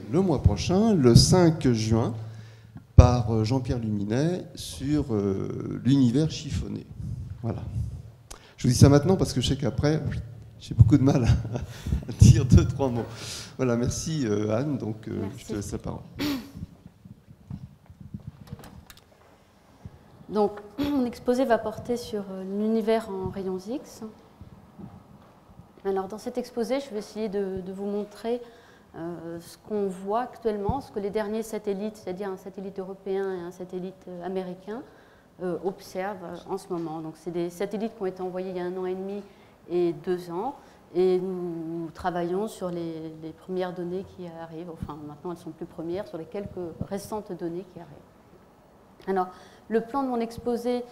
le mois prochain, le 5 juin, par Jean-Pierre Luminet sur l'univers chiffonné. Voilà. Je vous dis ça maintenant parce que je sais qu'après, j'ai beaucoup de mal à dire 2-3 mots. Voilà, merci Anne, donc merci. Je te laisse la parole. Donc, mon exposé va porter sur l'univers en rayons X. Alors, dans cet exposé, je vais essayer de vous montrer ce qu'on voit actuellement, ce que les derniers satellites, c'est-à-dire un satellite européen et un satellite américain, observent en ce moment. Donc, c'est des satellites qui ont été envoyés il y a 1 an et demi et 2 ans, et nous travaillons sur les premières données qui arrivent, enfin maintenant elles sont plus premières, sur les quelques récentes données qui arrivent. Alors, le plan de mon exposé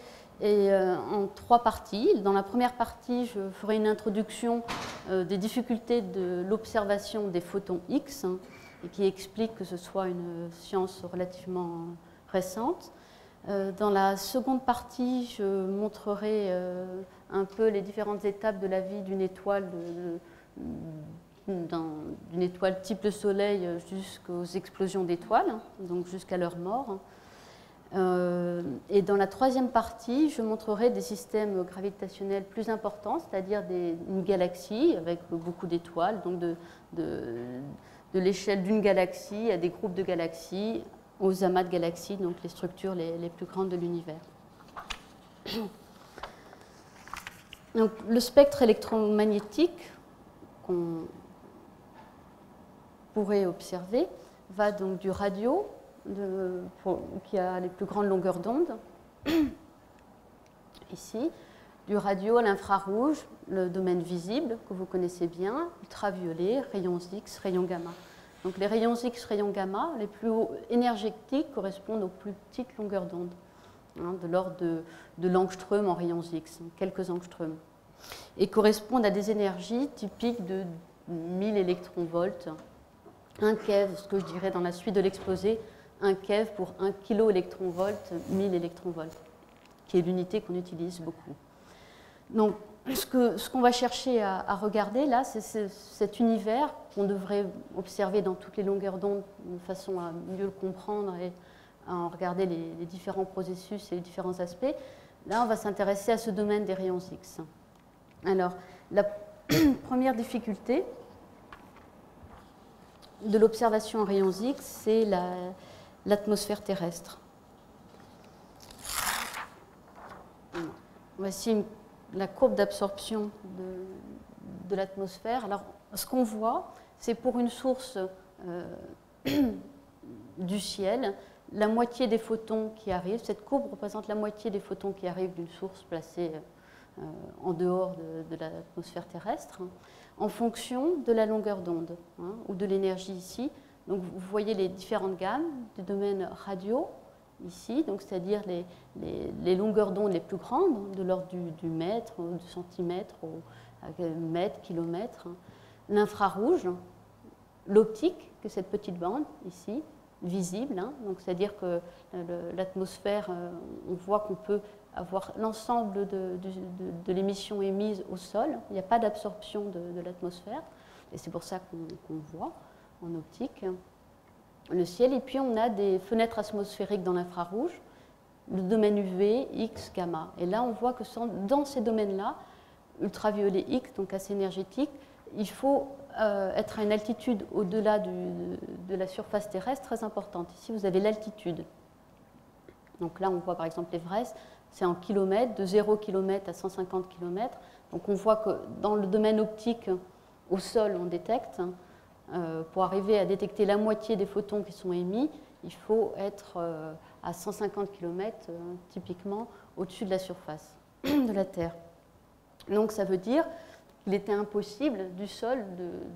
est en 3 parties. Dans la première partie, je ferai une introduction des difficultés de l'observation des photons X, et qui explique que ce soit une science relativement récente. Dans la seconde partie, je montrerai un peu les différentes étapes de la vie d'une étoile, d'une étoile type le Soleil jusqu'aux explosions d'étoiles, donc jusqu'à leur mort. Et dans la troisième partie, je montrerai des systèmes gravitationnels plus importants, c'est-à-dire une galaxie avec beaucoup d'étoiles, donc de l'échelle d'une galaxie à des groupes de galaxies, aux amas de galaxies, donc les structures les plus grandes de l'univers. Donc, le spectre électromagnétique qu'on pourrait observer va donc du radio, qui a les plus grandes longueurs d'onde, ici, du radio à l'infrarouge, le domaine visible que vous connaissez bien, ultraviolet, rayons X, rayons gamma. Donc les rayons X, rayons gamma, les plus hauts énergétiques correspondent aux plus petites longueurs d'onde, de l'ordre de l'angstrom en rayons X, quelques angstroms, et correspondent à des énergies typiques de 1000 électronvolts, 1 keV, ce que je dirais dans la suite de l'exposé, 1 keV pour 1 kilo-électronvolt, 1000 électronvolts, qui est l'unité qu'on utilise beaucoup. Donc, ce qu'on va chercher à regarder là, c'est cet univers qu'on devrait observer dans toutes les longueurs d'onde de façon à mieux le comprendre et à regarder les différents processus et les différents aspects. Là, on va s'intéresser à ce domaine des rayons X. Alors, la première difficulté de l'observation en rayons X, c'est l'atmosphère terrestre. Voici la courbe d'absorption de l'atmosphère. Alors, ce qu'on voit, c'est pour une source du ciel, la moitié des photons qui arrivent. Cette courbe représente la moitié des photons qui arrivent d'une source placée en dehors de l'atmosphère terrestre, en fonction de la longueur d'onde, ou de l'énergie ici. Donc, vous voyez les différentes gammes du domaine radio, ici, donc c'est-à-dire les longueurs d'onde les plus grandes, de l'ordre du mètre, du centimètre, au mètre, kilomètre. L'infrarouge, l'optique, que cette petite bande ici, visible, donc c'est-à-dire que l'atmosphère, on voit qu'on peut avoir l'ensemble de l'émission émise au sol. Il n'y a pas d'absorption de l'atmosphère, et c'est pour ça qu'on voit en optique le ciel. Et puis on a des fenêtres atmosphériques dans l'infrarouge, le domaine UV, X, gamma. Et là, on voit que dans ces domaines-là, ultraviolet X, donc assez énergétique, il faut être à une altitude au-delà de la surface terrestre très importante. Ici, vous avez l'altitude. Donc là, on voit par exemple l'Everest, c'est en kilomètres, de 0 km à 150 km. Donc on voit que dans le domaine optique, au sol, on détecte. Pour arriver à détecter la moitié des photons qui sont émis, il faut être à 150 km, typiquement, au-dessus de la surface de la Terre. Donc ça veut dire qu'il était impossible du sol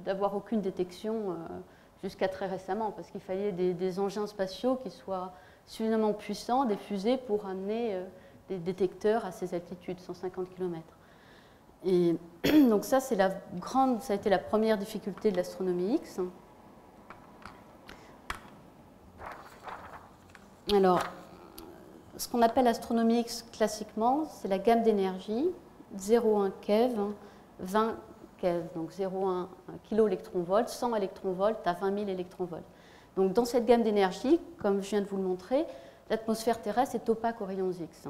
d'avoir aucune détection jusqu'à très récemment, parce qu'il fallait des engins spatiaux qui soient suffisamment puissants, des fusées, pour amener des détecteurs à ces altitudes, 150 km. Et donc ça a été la première difficulté de l'astronomie X. Alors, ce qu'on appelle astronomie X classiquement, c'est la gamme d'énergie 0,1 keV, 20 keV, donc 0,1 kilo-électronvolts, 100 électronvolts à 20 000 électronvolts. Donc dans cette gamme d'énergie, comme je viens de vous le montrer, l'atmosphère terrestre est opaque aux rayons X.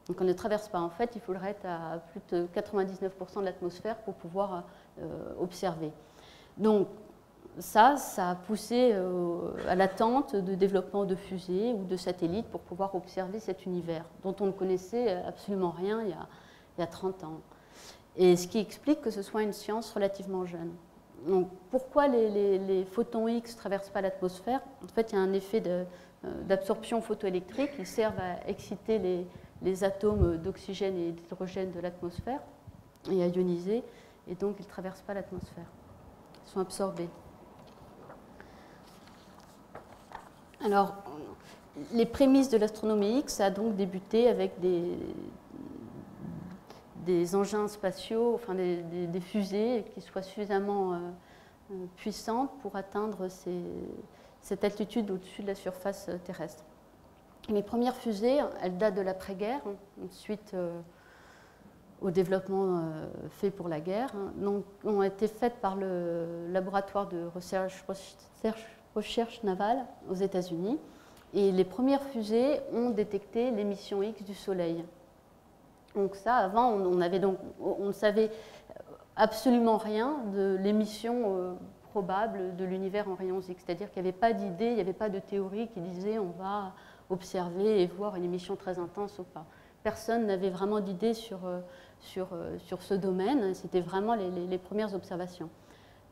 Donc on ne traverse pas. En fait, il faudrait être à plus de 99% de l'atmosphère pour pouvoir observer. Donc ça a poussé à l'attente de développement de fusées ou de satellites pour pouvoir observer cet univers dont on ne connaissait absolument rien il y a 30 ans. Et ce qui explique que ce soit une science relativement jeune. Donc, pourquoi les photons X ne traversent pas l'atmosphère? En fait, il y a un effet d'absorption photoélectrique. Ils servent à exciter les atomes d'oxygène et d'hydrogène de l'atmosphère et à ioniser, et donc ils ne traversent pas l'atmosphère. Ils sont absorbés. Alors, les prémices de l'astronomie X, ça a donc débuté avec des engins spatiaux, enfin des fusées qui soient suffisamment puissantes pour atteindre cette altitude au-dessus de la surface terrestre. Les premières fusées, elles datent de l'après-guerre, suite au développement fait pour la guerre, donc, ont été faites par le laboratoire de recherche navale aux États-Unis. Et les premières fusées ont détecté l'émission X du Soleil. Donc ça, avant, on ne savait absolument rien de l'émission probable de l'univers en rayons X. C'est-à-dire qu'il n'y avait pas d'idée, il n'y avait pas de théorie qui disait on va observer et voir une émission très intense ou pas. Personne n'avait vraiment d'idée sur ce domaine. C'était vraiment les premières observations.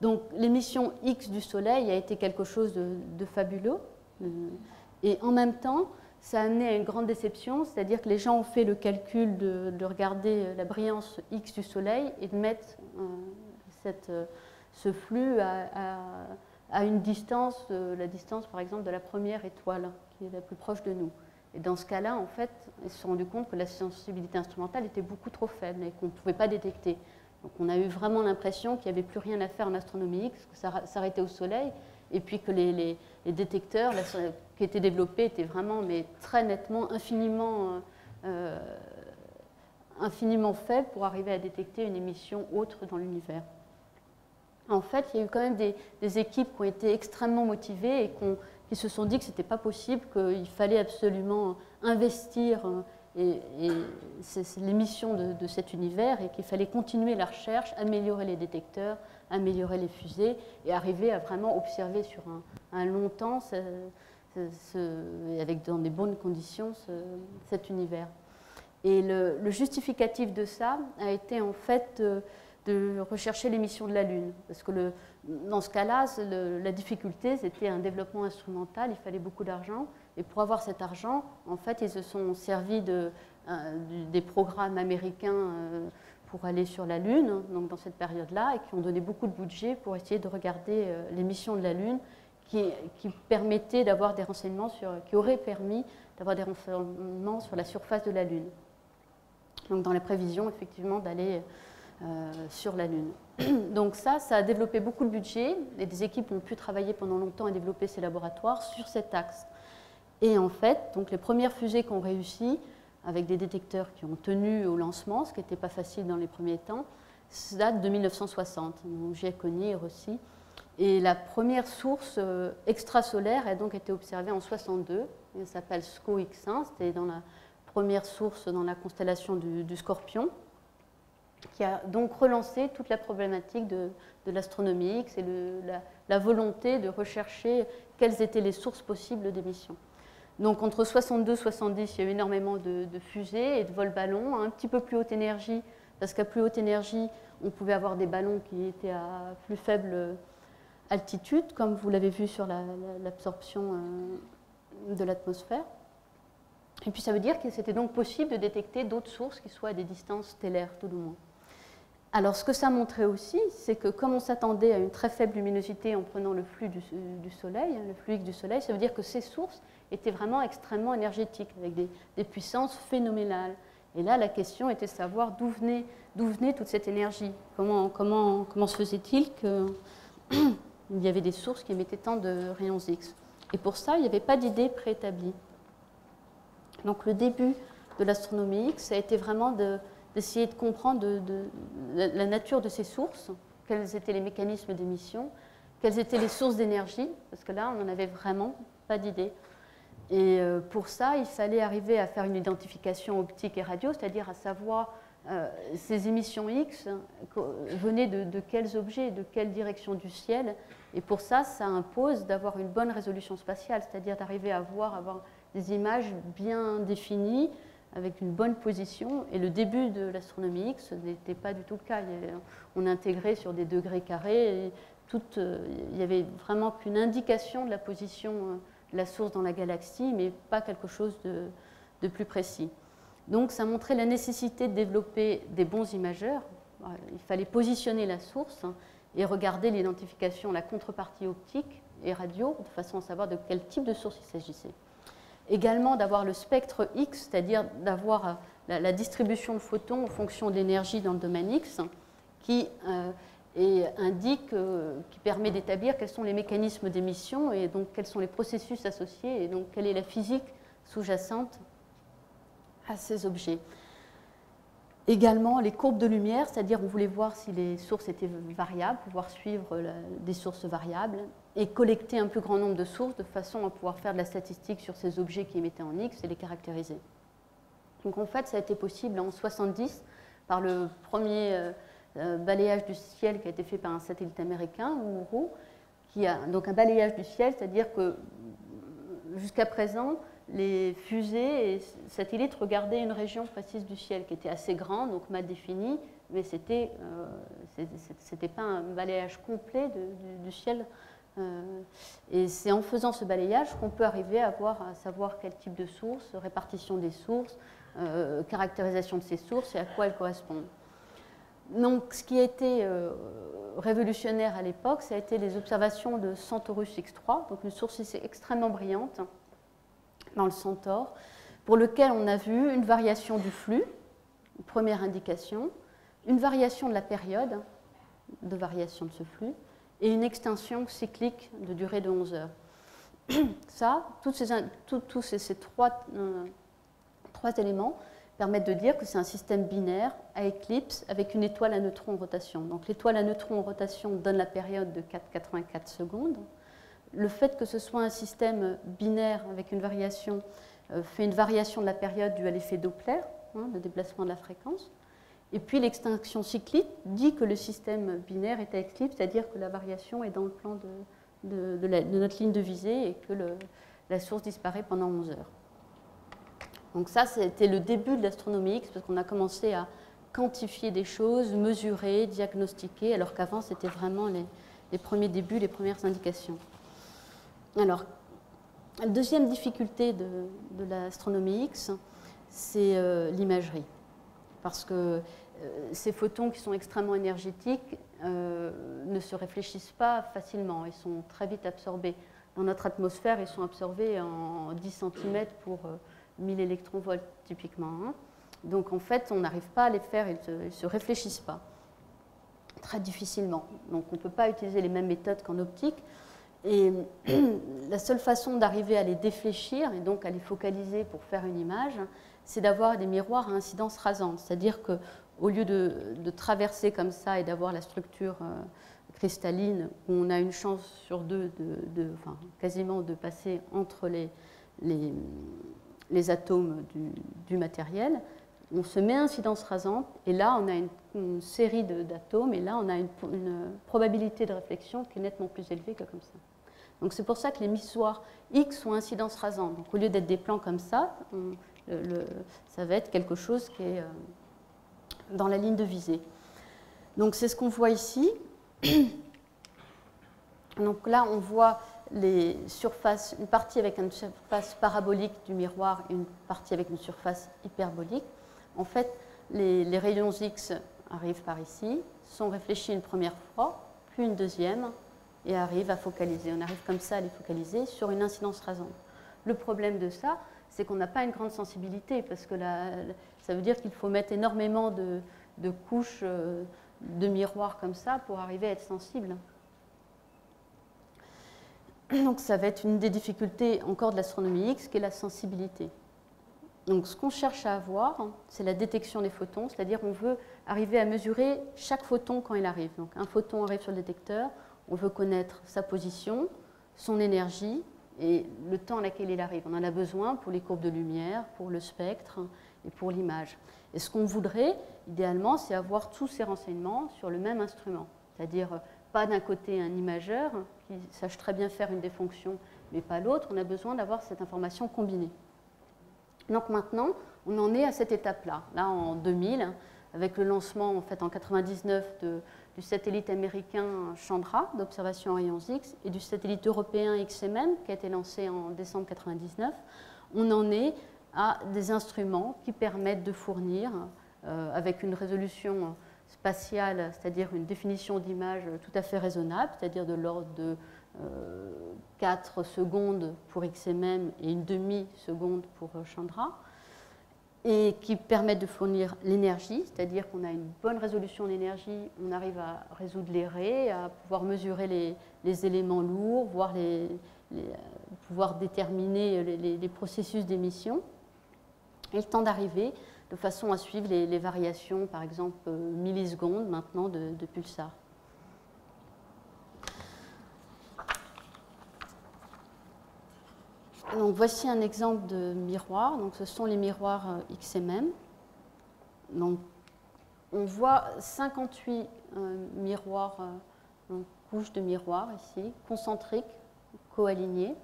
Donc l'émission X du Soleil a été quelque chose de fabuleux. Et en même temps, ça a amené à une grande déception, c'est-à-dire que les gens ont fait le calcul de regarder la brillance X du Soleil et de mettre ce flux à une distance, la distance par exemple de la première étoile, qui est la plus proche de nous. Et dans ce cas-là, en fait, ils se sont rendus compte que la sensibilité instrumentale était beaucoup trop faible et qu'on ne pouvait pas détecter. Donc on a eu vraiment l'impression qu'il n'y avait plus rien à faire en astronomie X, que ça s'arrêtait au Soleil, et puis que les détecteurs qui étaient développés étaient vraiment, mais très nettement, infiniment faibles pour arriver à détecter une émission autre dans l'univers. En fait, il y a eu quand même des équipes qui ont été extrêmement motivées et qui se sont dit que ce n'était pas possible, qu'il fallait absolument investir l'émission de cet univers et qu'il fallait continuer la recherche, améliorer les détecteurs, améliorer les fusées et arriver à vraiment observer sur un long temps, dans des bonnes conditions, cet univers. Et le justificatif de ça a été en fait de rechercher l'émission de la Lune. Parce que dans ce cas-là, la difficulté, c'était un développement instrumental, il fallait beaucoup d'argent. Et pour avoir cet argent, en fait, ils se sont servis des programmes américains pour aller sur la Lune, donc dans cette période-là, et qui ont donné beaucoup de budget pour essayer de regarder l'émission de la Lune, qui permettait d'avoir des renseignements qui auraient permis d'avoir des renseignements sur la surface de la Lune. Donc dans la prévision, effectivement, d'aller sur la Lune. Donc ça a développé beaucoup de budget, et des équipes ont pu travailler pendant longtemps à développer ces laboratoires sur cet axe. Et en fait, donc les premières fusées qui ont réussi, avec des détecteurs qui ont tenu au lancement, ce qui n'était pas facile dans les premiers temps, ça date de 1960, donc Giacconi et Rossi. Et la première source extrasolaire a donc été observée en 62, elle s'appelle SCO X1, c'était dans la première source dans la constellation du Scorpion, qui a donc relancé toute la problématique de l'astronomie X et la volonté de rechercher quelles étaient les sources possibles d'émissions. Donc entre 62 et 70, il y a eu énormément de fusées et de vols-ballons, un petit peu plus haute énergie, parce qu'à plus haute énergie, on pouvait avoir des ballons qui étaient à plus faible altitude, comme vous l'avez vu sur l'absorption de l'atmosphère. Et puis ça veut dire que c'était donc possible de détecter d'autres sources qui soient à des distances stellaires, tout du moins. Alors ce que ça montrait aussi, c'est que comme on s'attendait à une très faible luminosité en prenant le flux du Soleil, le flux X du Soleil, ça veut dire que ces sources étaient vraiment extrêmement énergétiques, avec des puissances phénoménales. Et là, la question était de savoir d'où venait toute cette énergie. Comment se faisait-il qu'il y avait des sources qui émettaient tant de rayons X? Et pour ça, il n'y avait pas d'idée préétablie. Donc le début de l'astronomie X, ça a été vraiment d'essayer de comprendre la nature de ces sources, quels étaient les mécanismes d'émission, quelles étaient les sources d'énergie, parce que là, on n'en avait vraiment pas d'idée. Et pour ça, il fallait arriver à faire une identification optique et radio, c'est-à-dire à savoir ces émissions X venaient de quels objets, de quelle direction du ciel. Et pour ça, ça impose d'avoir une bonne résolution spatiale, c'est-à-dire d'arriver à avoir des images bien définies, avec une bonne position. Et le début de l'astronomie X n'était pas du tout le cas. On intégrait sur des degrés carrés, et il n'y avait vraiment qu'une indication de la position de la source dans la galaxie, mais pas quelque chose de plus précis. Donc ça montrait la nécessité de développer des bons imageurs. Il fallait positionner la source et regarder l'identification, la contrepartie optique et radio, de façon à savoir de quel type de source il s'agissait. Également d'avoir le spectre X, c'est-à-dire d'avoir la distribution de photons en fonction de l'énergie dans le domaine X, qui permet d'établir quels sont les mécanismes d'émission et donc quels sont les processus associés et donc quelle est la physique sous-jacente à ces objets. Également les courbes de lumière, c'est-à-dire on voulait voir si les sources étaient variables, pouvoir suivre des sources variables et collecter un plus grand nombre de sources de façon à pouvoir faire de la statistique sur ces objets qui émettaient en X et les caractériser. Donc en fait, ça a été possible en 1970 par le premier balayage du ciel qui a été fait par un satellite américain, Uhuru, qui a donc un balayage du ciel, c'est-à-dire que jusqu'à présent, les fusées et satellites regardaient une région précise du ciel qui était assez grande, donc mal définie, mais c'était pas un balayage complet du ciel. Et c'est en faisant ce balayage qu'on peut arriver à savoir quel type de source, répartition des sources, caractérisation de ces sources et à quoi elles correspondent. Donc, ce qui a été révolutionnaire à l'époque, ça a été les observations de Centaurus X3, donc une source extrêmement brillante dans le Centaure, pour lequel on a vu une variation du flux, une première indication, une variation de la période de variation de ce flux, et une extinction cyclique de durée de 11 heures. Ça, tous ces trois éléments permettent de dire que c'est un système binaire à éclipse avec une étoile à neutrons en rotation. Donc l'étoile à neutrons en rotation donne la période de 4,84 secondes. Le fait que ce soit un système binaire avec une variation fait une variation de la période due à l'effet Doppler, le déplacement de la fréquence. Et puis l'extinction cyclique dit que le système binaire est à éclipse, c'est-à-dire que la variation est dans le plan de notre ligne de visée et que la source disparaît pendant 11 heures. Donc ça, c'était le début de l'astronomie X, parce qu'on a commencé à quantifier des choses, mesurer, diagnostiquer, alors qu'avant, c'était vraiment les premiers débuts, les premières indications. Alors, la deuxième difficulté de l'astronomie X, c'est l'imagerie. Parce que ces photons qui sont extrêmement énergétiques ne se réfléchissent pas facilement, ils sont très vite absorbés. Dans notre atmosphère, ils sont absorbés en 10 cm pour 1000 électronvolts typiquement. Donc en fait, on n'arrive pas à les faire, ils ne se réfléchissent pas, très difficilement. Donc on ne peut pas utiliser les mêmes méthodes qu'en optique. Et la seule façon d'arriver à les défléchir et donc à les focaliser pour faire une image, c'est d'avoir des miroirs à incidence rasante. C'est-à-dire qu'au lieu de traverser comme ça et d'avoir la structure cristalline, où on a une chance sur deux, enfin, quasiment de passer entre les atomes du matériel, on se met à incidence rasante, et là on a une série d'atomes, et là on a une probabilité de réflexion qui est nettement plus élevée que comme ça. Donc c'est pour ça que les miroirs X sont à incidence rasante. Donc au lieu d'être des plans comme ça, ça va être quelque chose qui est dans la ligne de visée. Donc c'est ce qu'on voit ici. Donc là on voit les surfaces, une partie avec une surface parabolique du miroir et une partie avec une surface hyperbolique. En fait, les rayons X arrivent par ici, sont réfléchis une première fois, puis une deuxième, et arrivent à focaliser. On arrive comme ça à les focaliser sur une incidence rasante. Le problème de ça, c'est qu'on n'a pas une grande sensibilité, parce que ça veut dire qu'il faut mettre énormément de couches de miroirs comme ça pour arriver à être sensible. Donc ça va être une des difficultés encore de l'astronomie X, qui est la sensibilité. Donc ce qu'on cherche à avoir, c'est la détection des photons, c'est-à-dire on veut arriver à mesurer chaque photon quand il arrive. Donc un photon arrive sur le détecteur, On veut connaître sa position, son énergie et le temps à laquelle il arrive. On en a besoin pour les courbes de lumière, pour le spectre et pour l'image. Et ce qu'on voudrait, idéalement, c'est avoir tous ces renseignements sur le même instrument. C'est-à-dire, pas d'un côté un imageur qui sache très bien faire une des fonctions, mais pas l'autre. On a besoin d'avoir cette information combinée. Donc maintenant, on en est à cette étape-là. Là, en 2000, avec le lancement en fait en 1999 du satellite américain Chandra d'observation en rayons X et du satellite européen XMM qui a été lancé en décembre 1999, on en est à des instruments qui permettent de fournir, avec une résolution spatiale, c'est-à-dire une définition d'image tout à fait raisonnable, c'est-à-dire de l'ordre de 4 secondes pour XMM et une demi-seconde pour Chandra, et qui permettent de fournir l'énergie, c'est-à-dire qu'on a une bonne résolution d'énergie, on arrive à résoudre les raies, à pouvoir mesurer les éléments lourds, pouvoir déterminer les processus d'émission, et le temps d'arrivée, de façon à suivre les variations, par exemple millisecondes maintenant de pulsars. Donc, voici un exemple de miroir. Donc, ce sont les miroirs XMM. Donc, on voit 58 miroirs, donc, couches de miroirs ici, concentriques, co-alignés.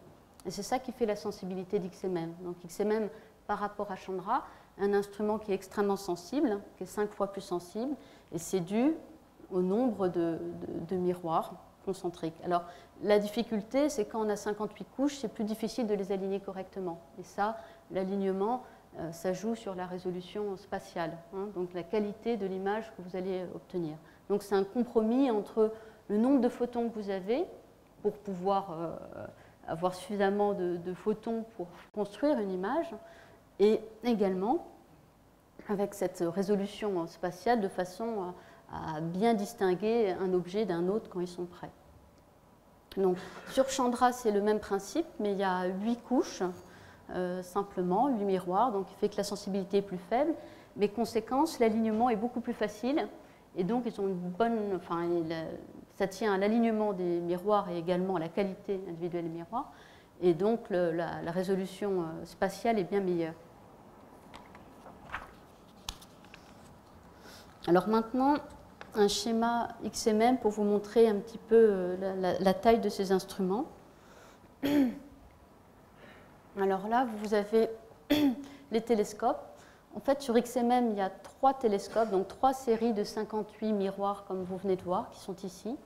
Et c'est ça qui fait la sensibilité d'XMM. Donc, XMM, par rapport à Chandra, un instrument qui est extrêmement sensible, qui est 5 fois plus sensible, et c'est dû au nombre de miroirs concentriques. Alors, la difficulté, c'est quand on a 58 couches, c'est plus difficile de les aligner correctement. Et ça, l'alignement, ça joue sur la résolution spatiale, hein, donc la qualité de l'image que vous allez obtenir. Donc, c'est un compromis entre le nombre de photons que vous avez pour pouvoir avoir suffisamment de photons pour construire une image, et également avec cette résolution spatiale de façon à bien distinguer un objet d'un autre quand ils sont prêts. Donc, sur Chandra, c'est le même principe, mais il y a 8 couches, simplement, 8 miroirs, donc il fait que la sensibilité est plus faible, mais conséquence, l'alignement est beaucoup plus facile, et donc ils ont une bonne, ça tient à l'alignement des miroirs et également à la qualité individuelle des miroirs, et donc la résolution spatiale est bien meilleure. Alors maintenant, un schéma XMM pour vous montrer un petit peu la taille de ces instruments. Alors là, vous avez les télescopes. En fait, sur XMM, il y a 3 télescopes, donc 3 séries de 58 miroirs, comme vous venez de voir, qui sont ici.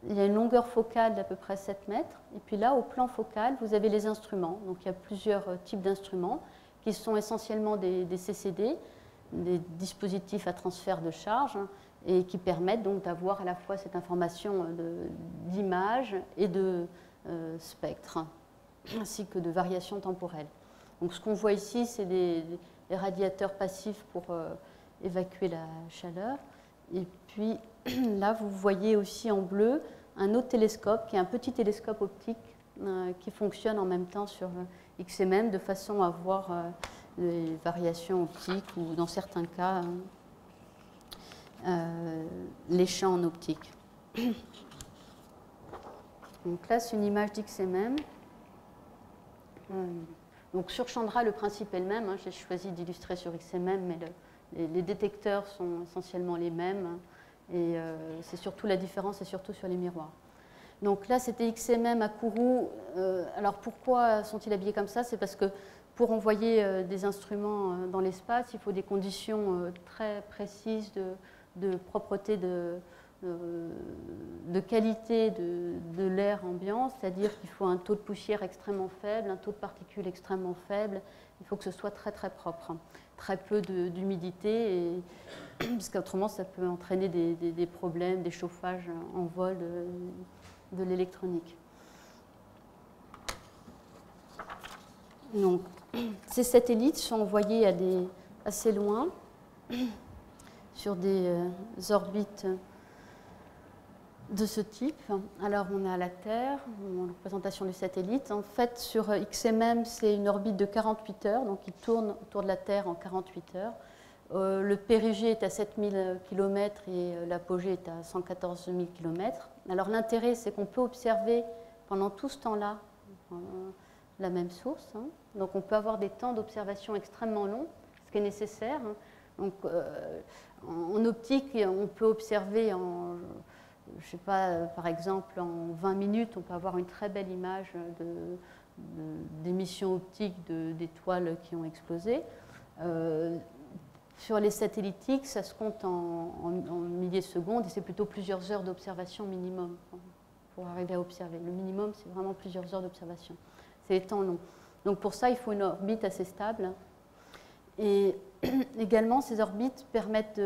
Il y a une longueur focale d'à peu près 7 mètres. Et puis là, au plan focal, vous avez les instruments. Donc il y a plusieurs types d'instruments qui sont essentiellement des CCD, des dispositifs à transfert de charge, et qui permettent donc d'avoir à la fois cette information d'image et de spectre, ainsi que de variations temporelles. Donc ce qu'on voit ici, c'est des radiateurs passifs pour évacuer la chaleur. Et puis là, vous voyez aussi en bleu un autre télescope, qui est un petit télescope optique qui fonctionne en même temps sur XMM, de façon à voir les variations optiques ou, dans certains cas, les champs en optique. Donc là, c'est une image d'XMM. Donc sur Chandra, le principe est le même. Hein. J'ai choisi d'illustrer sur XMM, mais les détecteurs sont essentiellement les mêmes. Et c'est surtout la différence, c'est surtout sur les miroirs. Donc là, c'était XMM à Kourou. Alors pourquoi sont-ils habillés comme ça? C'est parce que pour envoyer des instruments dans l'espace, il faut des conditions très précises de propreté, de qualité de l'air ambiant, c'est-à-dire qu'il faut un taux de poussière extrêmement faible, un taux de particules extrêmement faible, il faut que ce soit très très propre, très peu d'humidité, parce qu'autrement ça peut entraîner des problèmes, des chauffages en vol de l'électronique. Donc, ces satellites sont envoyés assez loin, sur des orbites de ce type. Alors, on a la Terre, une représentation du satellite. En fait, sur XMM, c'est une orbite de 48 heures, donc il tourne autour de la Terre en 48 heures. Le périgée est à 7000 km et l'apogée est à 114 000 km. Alors l'intérêt, c'est qu'on peut observer pendant tout ce temps-là la même source. Hein. Donc on peut avoir des temps d'observation extrêmement longs, ce qui est nécessaire. Hein. Donc en optique, on peut observer en, je sais pas, par exemple en 20 minutes, on peut avoir une très belle image d'émissions optiques d'étoiles qui ont explosé. Sur les satellitiques, ça se compte en milliers de secondes et c'est plutôt plusieurs heures d'observation minimum pour arriver à observer. Le minimum, c'est vraiment plusieurs heures d'observation. C'est des temps longs. Donc pour ça, il faut une orbite assez stable. Et également, ces orbites permettent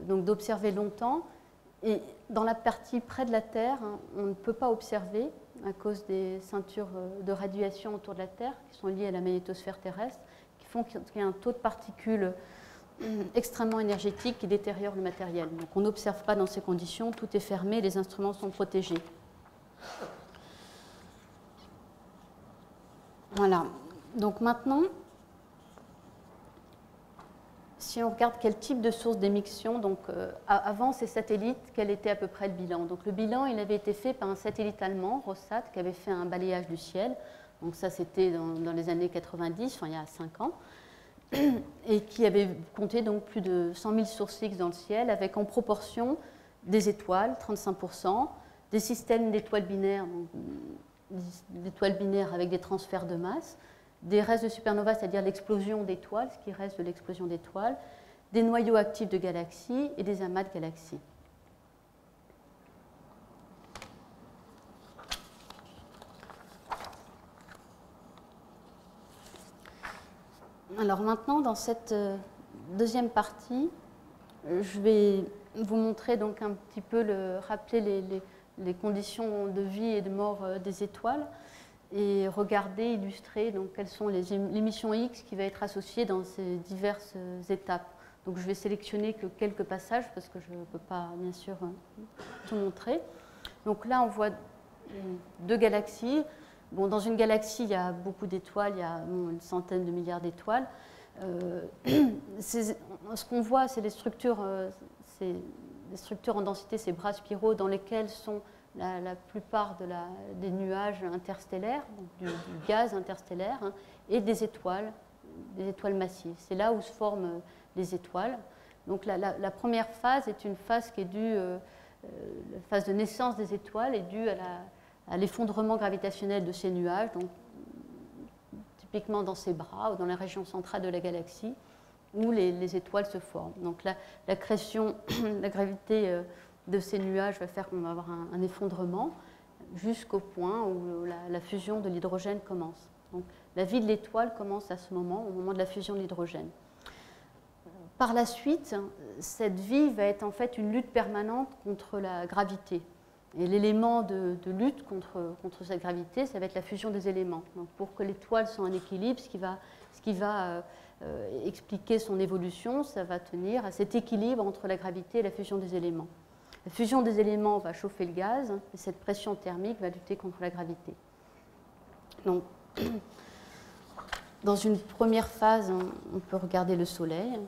d'observer longtemps. Et dans la partie près de la Terre, hein, on ne peut pas observer à cause des ceintures de radiation autour de la Terre qui sont liées à la magnétosphère terrestre, qui font qu'il y a un taux de particules extrêmement énergétique qui détériore le matériel. Donc on n'observe pas dans ces conditions, tout est fermé, les instruments sont protégés. Voilà. Donc maintenant, si on regarde quel type de source d'émission, donc avant ces satellites, quel était à peu près le bilan? Donc le bilan, il avait été fait par un satellite allemand, Rossat, qui avait fait un balayage du ciel. Donc ça, c'était dans les années 90, enfin il y a 5 ans, et qui avait compté donc plus de 100 000 sources X dans le ciel, avec en proportion des étoiles, 35%, des systèmes d'étoiles binaires, d'étoiles binaires avec des transferts de masse, des restes de supernovas, c'est-à-dire l'explosion d'étoiles, ce qui reste de l'explosion d'étoiles, des noyaux actifs de galaxies et des amas de galaxies. Alors maintenant, dans cette deuxième partie, je vais vous montrer donc un petit peu, rappeler les conditions de vie et de mort des étoiles et regarder, illustrer donc, quelles sont les émissions X qui vont être associées dans ces diverses étapes. Donc je vais sélectionner que quelques passages parce que je ne peux pas bien sûr tout montrer. Donc là on voit 2 galaxies. Bon, dans une galaxie, il y a beaucoup d'étoiles, il y a une centaine de milliards d'étoiles. Ce qu'on voit, c'est les structures en densité, ces bras spiraux dans lesquels sont la plupart des nuages interstellaires, du gaz interstellaire, hein, et des étoiles massives. C'est là où se forment les étoiles. Donc la première phase est une phase qui est due, la phase de naissance des étoiles est due à l'effondrement gravitationnel de ces nuages, donc typiquement dans ces bras ou dans la région centrale de la galaxie, où les étoiles se forment. Donc la création, la gravité de ces nuages va faire qu'on va avoir un effondrement jusqu'au point où la fusion de l'hydrogène commence. Donc la vie de l'étoile commence à ce moment, au moment de la fusion de l'hydrogène. Par la suite, cette vie va être en fait une lutte permanente contre la gravité. Et l'élément de lutte contre cette gravité, ça va être la fusion des éléments. Donc pour que l'étoile soit en équilibre, ce qui va expliquer son évolution, ça va tenir à cet équilibre entre la gravité et la fusion des éléments. La fusion des éléments va chauffer le gaz, et cette pression thermique va lutter contre la gravité. Donc, dans une première phase, on peut regarder le Soleil,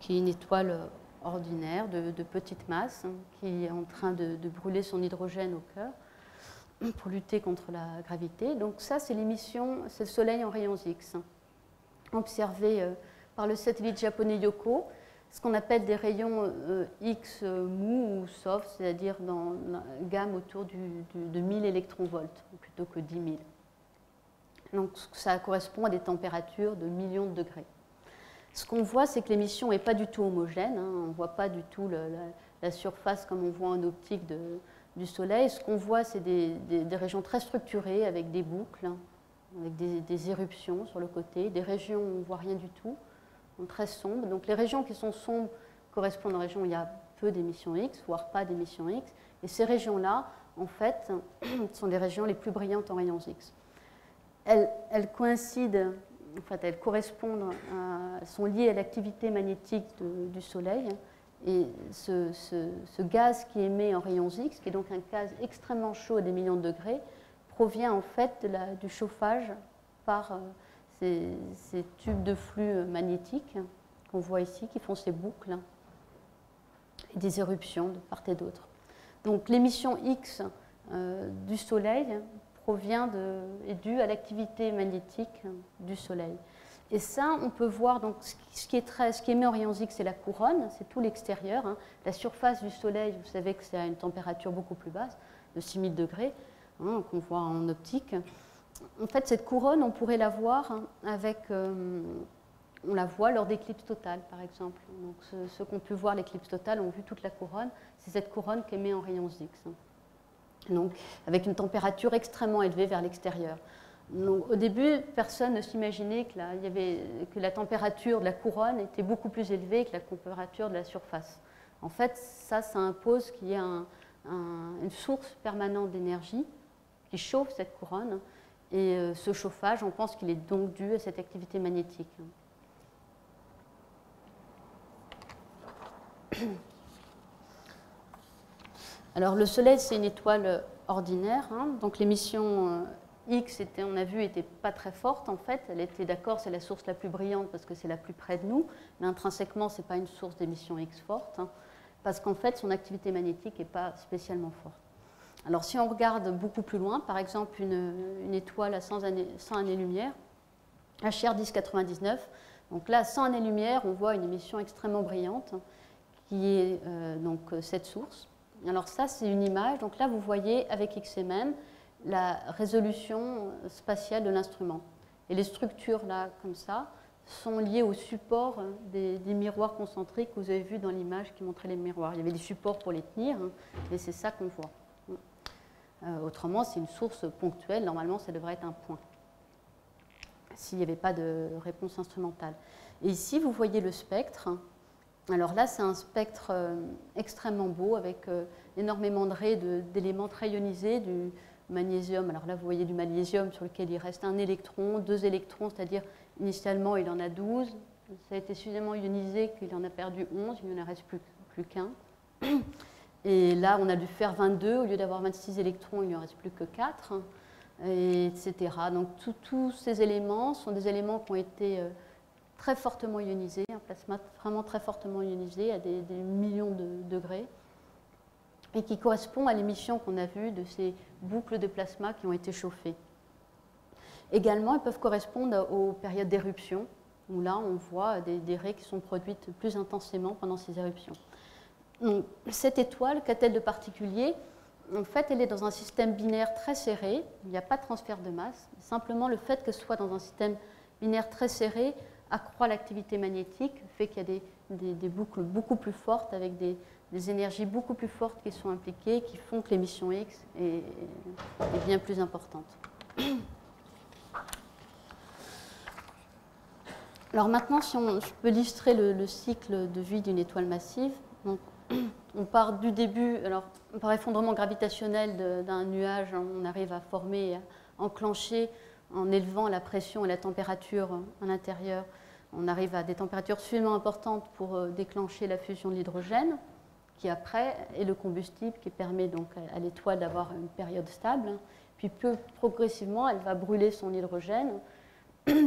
qui est une étoile ordinaire, de petite masse, qui est en train de brûler son hydrogène au cœur pour lutter contre la gravité. Donc ça, c'est l'émission, c'est le Soleil en rayons X, observé par le satellite japonais Yohkoh, ce qu'on appelle des rayons X mous ou soft, c'est-à-dire dans la gamme autour de 1000 électronvolts, plutôt que 10 000. Donc ça correspond à des températures de millions de degrés. Ce qu'on voit, c'est que l'émission n'est pas du tout homogène. Hein. On ne voit pas du tout la surface comme on voit en optique du Soleil. Ce qu'on voit, c'est des régions très structurées avec des boucles, hein, avec des éruptions sur le côté, des régions où on ne voit rien du tout, très sombres. Donc les régions qui sont sombres correspondent aux régions où il y a peu d'émissions X, voire pas d'émissions X. Et ces régions-là, en fait, sont les régions les plus brillantes en rayons X. Elles coïncident. En fait, elles correspondent sont liées à l'activité magnétique du Soleil. Et ce gaz qui émet en rayons X, qui est donc un gaz extrêmement chaud à des millions de degrés, provient en fait du chauffage par ces tubes de flux magnétiques qu'on voit ici, qui font ces boucles, et des éruptions de part et d'autre. Donc l'émission X du Soleil est due à l'activité magnétique du Soleil. Et ça, on peut voir, donc, ce qui émet en rayons X, c'est la couronne, c'est tout l'extérieur. Hein. La surface du Soleil, vous savez que c'est à une température beaucoup plus basse, de 6000 degrés, hein, qu'on voit en optique. En fait, cette couronne, on pourrait la voir avec... on la voit lors d'éclipses totales, par exemple. Donc, ceux qui ont pu voir l'éclipse totale ont vu toute la couronne. C'est cette couronne qui émet en rayons X. Donc, avec une température extrêmement élevée vers l'extérieur. Donc, au début, personne ne s'imaginait que la température de la couronne était beaucoup plus élevée que la température de la surface. En fait, ça impose qu'il y ait une source permanente d'énergie qui chauffe cette couronne. Et ce chauffage, on pense qu'il est donc dû à cette activité magnétique. Alors, le Soleil, c'est une étoile ordinaire. Hein, donc, l'émission X, on a vu, n'était pas très forte en fait. Elle était d'accord, c'est la source la plus brillante parce que c'est la plus près de nous, mais intrinsèquement, ce n'est pas une source d'émission X forte, hein, parce qu'en fait, son activité magnétique n'est pas spécialement forte. Alors, si on regarde beaucoup plus loin, par exemple, une étoile à 100 années-lumière, HR 1099, donc là, à 100 années-lumière, on voit une émission extrêmement brillante, qui est donc cette source. Alors ça, c'est une image. Donc là, vous voyez avec XMM la résolution spatiale de l'instrument. Et les structures là, comme ça, sont liées au support des miroirs concentriques que vous avez vu dans l'image qui montrait les miroirs. Il y avait des supports pour les tenir, hein, et c'est ça qu'on voit. Autrement, c'est une source ponctuelle. Normalement, ça devrait être un point, s'il n'y avait pas de réponse instrumentale. Et ici, vous voyez le spectre. Alors là, c'est un spectre extrêmement beau avec énormément de raies d'éléments très ionisés, du magnésium. Alors là, vous voyez du magnésium sur lequel il reste un électron, 2 électrons, c'est-à-dire initialement, il en a 12. Ça a été suffisamment ionisé qu'il en a perdu 11, il n'en reste plus qu'un. Et là, on a dû faire 22. Au lieu d'avoir 26 électrons, il n'y en reste plus que 4, etc. Donc tous ces éléments sont des éléments qui ont été très fortement ionisé, un plasma vraiment très fortement ionisé à des millions de degrés, et qui correspond à l'émission qu'on a vue de ces boucles de plasma qui ont été chauffées. Également, elles peuvent correspondre aux périodes d'éruption, où là, on voit des raies qui sont produites plus intensément pendant ces éruptions. Donc, cette étoile, qu'a-t-elle de particulier? En fait, elle est dans un système binaire très serré, il n'y a pas de transfert de masse, simplement le fait qu'elle soit dans un système binaire très serré accroît l'activité magnétique, fait qu'il y a des boucles beaucoup plus fortes avec des énergies beaucoup plus fortes qui sont impliquées, qui font que l'émission X est bien plus importante. Alors maintenant, si je peux illustrer le cycle de vie d'une étoile massive, donc, on part du début, alors par effondrement gravitationnel d'un nuage, on arrive à former, à enclencher en élevant la pression et la température à l'intérieur. On arrive à des températures suffisamment importantes pour déclencher la fusion de l'hydrogène, qui après est le combustible qui permet donc à l'étoile d'avoir une période stable. Puis progressivement, elle va brûler son hydrogène,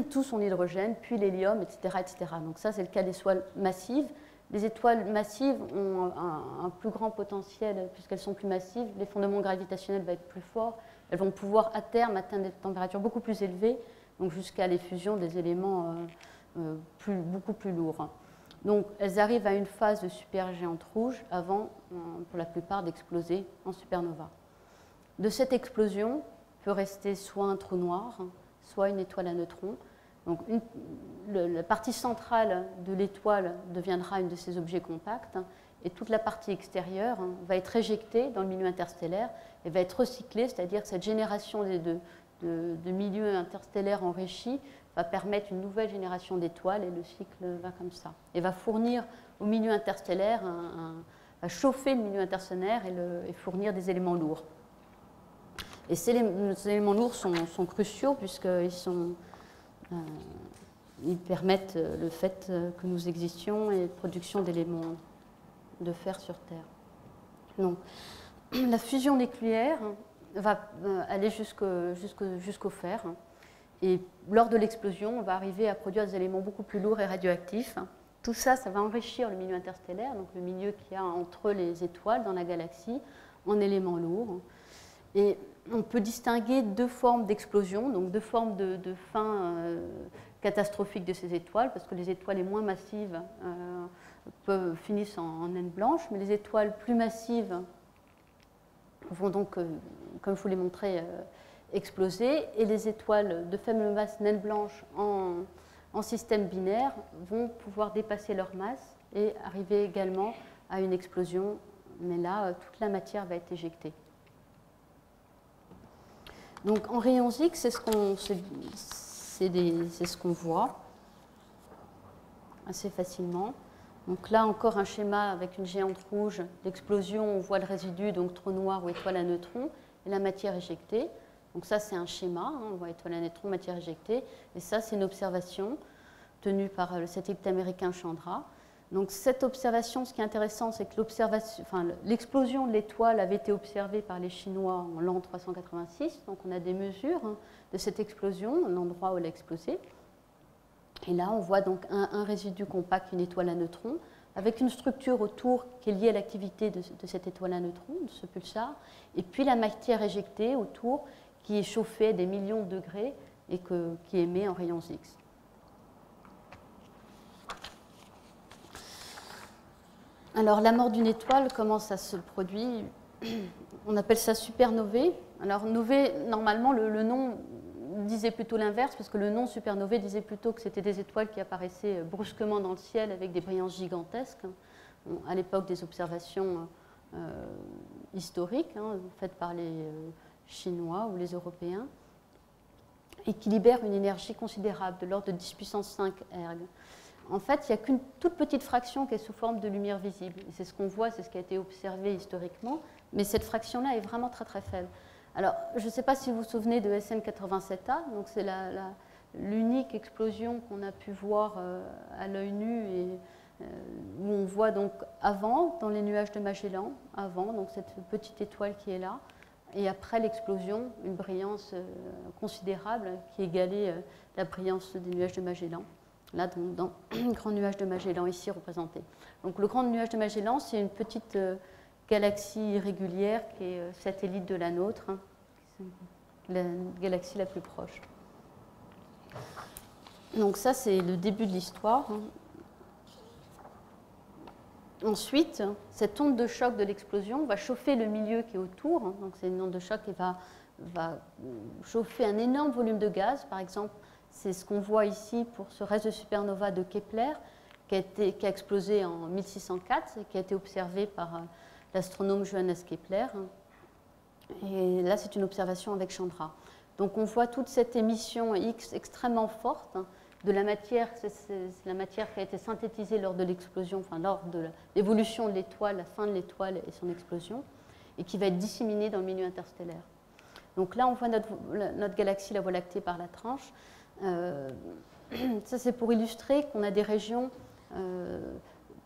tout son hydrogène, puis l'hélium, etc., etc. Donc ça, c'est le cas des étoiles massives. Les étoiles massives ont un plus grand potentiel, puisqu'elles sont plus massives, l'effondrement gravitationnel va être plus fort, elles vont pouvoir à terme atteindre des températures beaucoup plus élevées, donc jusqu'à l'effusion des éléments beaucoup plus lourds. Donc elles arrivent à une phase de supergéante rouge avant, pour la plupart, d'exploser en supernova. De cette explosion peut rester soit un trou noir, soit une étoile à neutrons. Donc la partie centrale de l'étoile deviendra une de ces objets compacts, et toute la partie extérieure va être éjectée dans le milieu interstellaire et va être recyclée, c'est-à-dire que cette génération de milieux interstellaires enrichis va permettre une nouvelle génération d'étoiles, et le cycle va comme ça. Et va fournir au milieu interstellaire, va chauffer le milieu interstellaire et fournir des éléments lourds. Et ces éléments lourds sont cruciaux puisqu'ils ils permettent le fait que nous existions et la production d'éléments de fer sur Terre. Donc, la fusion nucléaire va aller jusqu'au fer. Et lors de l'explosion, on va arriver à produire des éléments beaucoup plus lourds et radioactifs. Tout ça, ça va enrichir le milieu interstellaire, donc le milieu qu'il y a entre les étoiles dans la galaxie, en éléments lourds. Et on peut distinguer deux formes d'explosion, donc deux formes de fin catastrophique de ces étoiles, parce que les étoiles les moins massives finissent en naine blanche, mais les étoiles plus massives vont donc, comme je vous l'ai montré, exploser, et les étoiles de faible masse naine blanche en système binaire vont pouvoir dépasser leur masse et arriver également à une explosion, mais là, toute la matière va être éjectée. Donc en rayons X, c'est ce qu'on voit assez facilement. Donc là encore un schéma avec une géante rouge d'explosion, on voit le résidu, donc trou noir ou étoile à neutrons, et la matière éjectée. Donc ça c'est un schéma, on voit étoile à neutrons, matière éjectée, et ça c'est une observation tenue par le satellite américain Chandra. Donc cette observation, ce qui est intéressant, c'est que l'explosion de l'étoile avait été observée par les Chinois en l'an 386, donc on a des mesures de cette explosion, l'endroit où elle a explosé. Et là, on voit donc un résidu compact, une étoile à neutrons, avec une structure autour qui est liée à l'activité de cette étoile à neutrons, de ce pulsar, et puis la matière éjectée autour qui est chauffée à des millions de degrés et qui émet en rayons X. Alors, la mort d'une étoile, comment ça se produit? On appelle ça supernovae. Alors, novae, normalement, le nom disait plutôt l'inverse, parce que le nom supernovae disait plutôt que c'était des étoiles qui apparaissaient brusquement dans le ciel avec des brillances gigantesques, à l'époque des observations historiques, faites par les Chinois ou les Européens, et qui libèrent une énergie considérable, de l'ordre de 10 puissance 5 erg. En fait, il n'y a qu'une toute petite fraction qui est sous forme de lumière visible. C'est ce qu'on voit, c'est ce qui a été observé historiquement, mais cette fraction-là est vraiment très très faible. Alors, je ne sais pas si vous vous souvenez de SN87A, donc c'est l'unique explosion qu'on a pu voir à l'œil nu et où on voit donc avant, dans les nuages de Magellan, avant, donc cette petite étoile qui est là, et après l'explosion, une brillance considérable qui égalait la brillance des nuages de Magellan. Là, dans le grand nuage de Magellan, ici représenté. Donc, le grand nuage de Magellan, c'est une petite galaxie irrégulière qui est satellite de la nôtre, la galaxie la plus proche. Donc, ça, c'est le début de l'histoire. Ensuite, cette onde de choc de l'explosion va chauffer le milieu qui est autour. Donc, c'est une onde de choc qui va chauffer un énorme volume de gaz, par exemple. C'est ce qu'on voit ici pour ce reste de supernova de Kepler qui a explosé en 1604 et qui a été observé par l'astronome Johannes Kepler. Et là, c'est une observation avec Chandra. Donc on voit toute cette émission X extrêmement forte de la matière. C'est la matière qui a été synthétisée lors de l'explosion, enfin lors de l'évolution de l'étoile, la fin de l'étoile et son explosion, et qui va être disséminée dans le milieu interstellaire. Donc là, on voit notre galaxie, la Voie lactée, par la tranche. Ça, c'est pour illustrer qu'on a des régions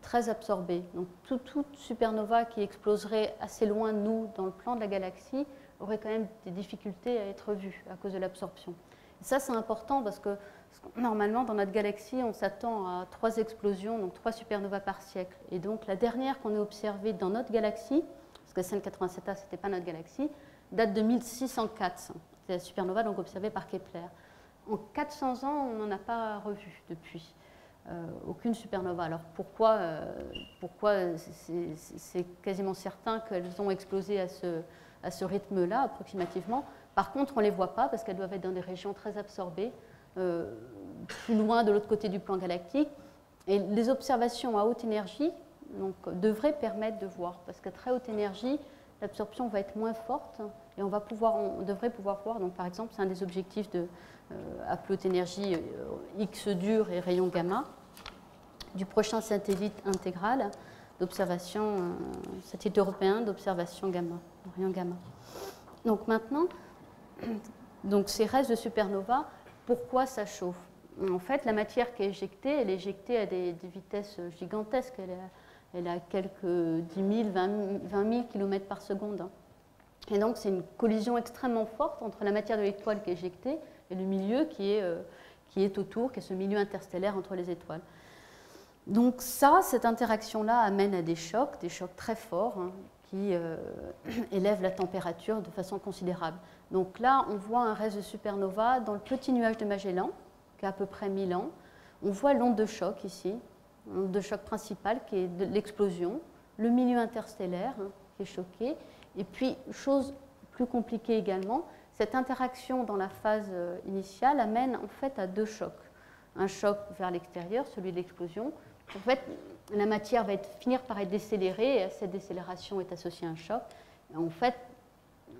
très absorbées. Donc, toute supernova qui exploserait assez loin de nous dans le plan de la galaxie aurait quand même des difficultés à être vue à cause de l'absorption. Et ça, c'est important parce que normalement, dans notre galaxie, on s'attend à 3 explosions, donc 3 supernovas par siècle. Et donc, la dernière qu'on a observée dans notre galaxie, parce que SN87A, ce n'était pas notre galaxie, date de 1604. C'est la supernova donc observée par Kepler. En 400 ans, on n'en a pas revu depuis. Aucune supernova. Alors pourquoi c'est quasiment certain qu'elles ont explosé à ce rythme-là, approximativement. Par contre, on ne les voit pas parce qu'elles doivent être dans des régions très absorbées, plus loin de l'autre côté du plan galactique. Et les observations à haute énergie donc, devraient permettre de voir, parce qu'à très haute énergie, l'absorption va être moins forte et on devrait pouvoir voir. Donc, par exemple, c'est un des objectifs à plus haute énergie X dur et rayon gamma du prochain satellite intégral d'observation, satellite européen d'observation gamma, rayon gamma. Donc maintenant, donc ces restes de supernova, pourquoi ça chauffe? En fait, la matière qui est éjectée, elle est éjectée à des vitesses gigantesques. Elle a quelques 10 000, 20 000 km par seconde. Et donc c'est une collision extrêmement forte entre la matière de l'étoile qui est éjectée et le milieu qui est autour, qui est ce milieu interstellaire entre les étoiles. Donc ça, cette interaction-là amène à des chocs très forts, hein, qui élèvent la température de façon considérable. Donc là, on voit un reste de supernova dans le petit nuage de Magellan, qui a à peu près 1000 ans. On voit l'onde de choc ici, l'onde de choc principale qui est de l'explosion, le milieu interstellaire, hein, qui est choqué, et puis, chose plus compliquée également, cette interaction dans la phase initiale amène en fait à deux chocs. Un choc vers l'extérieur, celui de l'explosion. En fait, la matière va finir par être décélérée, et à cette décélération est associée un choc. Et en fait,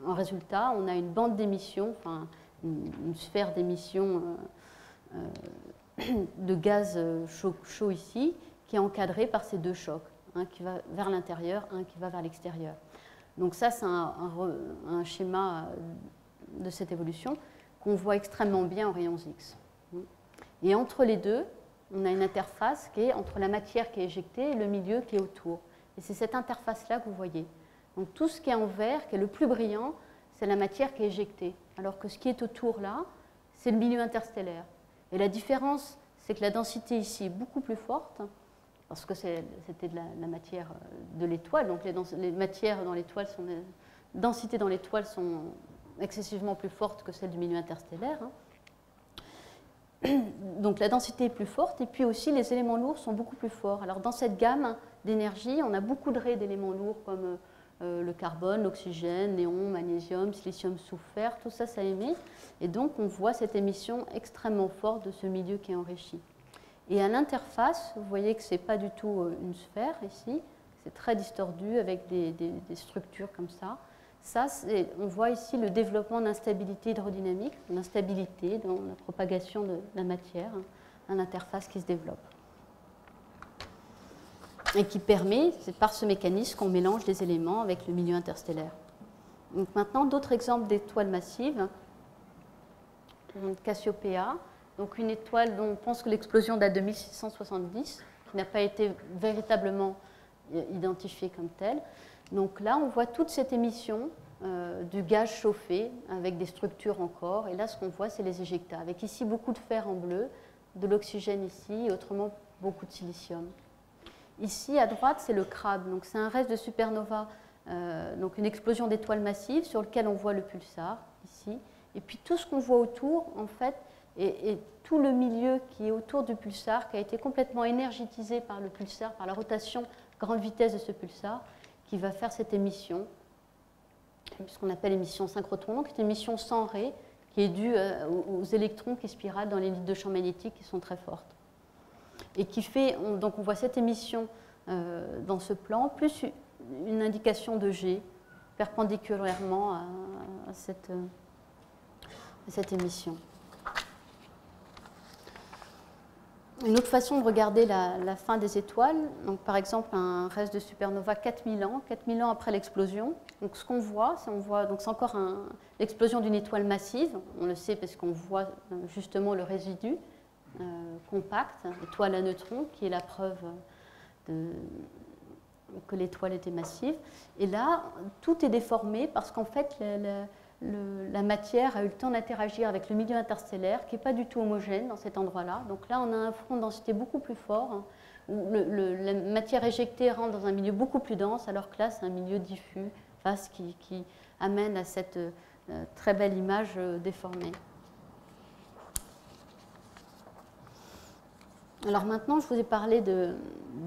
en résultat, on a une bande d'émission, enfin une sphère d'émission de gaz chaud ici, qui est encadrée par ces deux chocs, un qui va vers l'intérieur, un qui va vers l'extérieur. Donc ça, c'est un schéma de cette évolution qu'on voit extrêmement bien en rayons X. Et entre les deux, on a une interface qui est entre la matière qui est éjectée et le milieu qui est autour. Et c'est cette interface-là que vous voyez. Donc tout ce qui est en vert, qui est le plus brillant, c'est la matière qui est éjectée. Alors que ce qui est autour là, c'est le milieu interstellaire. Et la différence, c'est que la densité ici est beaucoup plus forte, parce que c'était de la matière de l'étoile. Donc les matières dans l'étoile sont... Les densités dans l'étoile sont excessivement plus fortes que celles du milieu interstellaire. Donc la densité est plus forte, et puis aussi les éléments lourds sont beaucoup plus forts. Alors dans cette gamme d'énergie, on a beaucoup de raies d'éléments lourds comme le carbone, l'oxygène, néon, magnésium, silicium, soufre, tout ça, ça émet. Et donc on voit cette émission extrêmement forte de ce milieu qui est enrichi. Et à l'interface, vous voyez que ce n'est pas du tout une sphère ici, c'est très distordu avec des structures comme ça. Ça, on voit ici le développement d'instabilité hydrodynamique, l'instabilité dans la propagation de la matière, hein, une interface qui se développe. Et qui permet, c'est par ce mécanisme qu'on mélange les éléments avec le milieu interstellaire. Donc maintenant, d'autres exemples d'étoiles massives. Cassiopéa, donc une étoile dont on pense que l'explosion date de 1670, qui n'a pas été véritablement identifiée comme telle. Donc là, on voit toute cette émission du gaz chauffé avec des structures encore. Et là, ce qu'on voit, c'est les éjectats, avec ici beaucoup de fer en bleu, de l'oxygène ici, et autrement beaucoup de silicium. Ici, à droite, c'est le crabe. Donc c'est un reste de supernova, donc une explosion d'étoiles massives sur lequel on voit le pulsar, ici. Et puis tout ce qu'on voit autour, en fait, et tout le milieu qui est autour du pulsar, qui a été complètement énergétisé par le pulsar, par la rotation grande vitesse de ce pulsar, qui va faire cette émission, ce qu'on appelle émission synchrotron, donc c'est une émission sans ray, qui est due aux électrons qui spiralent dans les lignes de champ magnétique qui sont très fortes. Et qui fait, donc on voit cette émission dans ce plan, plus une indication de G, perpendiculairement à cette émission. Une autre façon de regarder la fin des étoiles, donc par exemple un reste de supernova 4000 ans après l'explosion. Donc ce qu'on voit, c'est encore l'explosion d'une étoile massive. On le sait parce qu'on voit justement le résidu compact, étoile à neutrons, qui est la preuve que l'étoile était massive. Et là, tout est déformé parce qu'en fait, la matière a eu le temps d'interagir avec le milieu interstellaire qui n'est pas du tout homogène dans cet endroit-là. Donc là, on a un front de densité beaucoup plus fort, hein, où la matière éjectée rentre dans un milieu beaucoup plus dense, alors que là, c'est un milieu diffus, vaste, qui amène à cette très belle image déformée. Alors maintenant, je vous ai parlé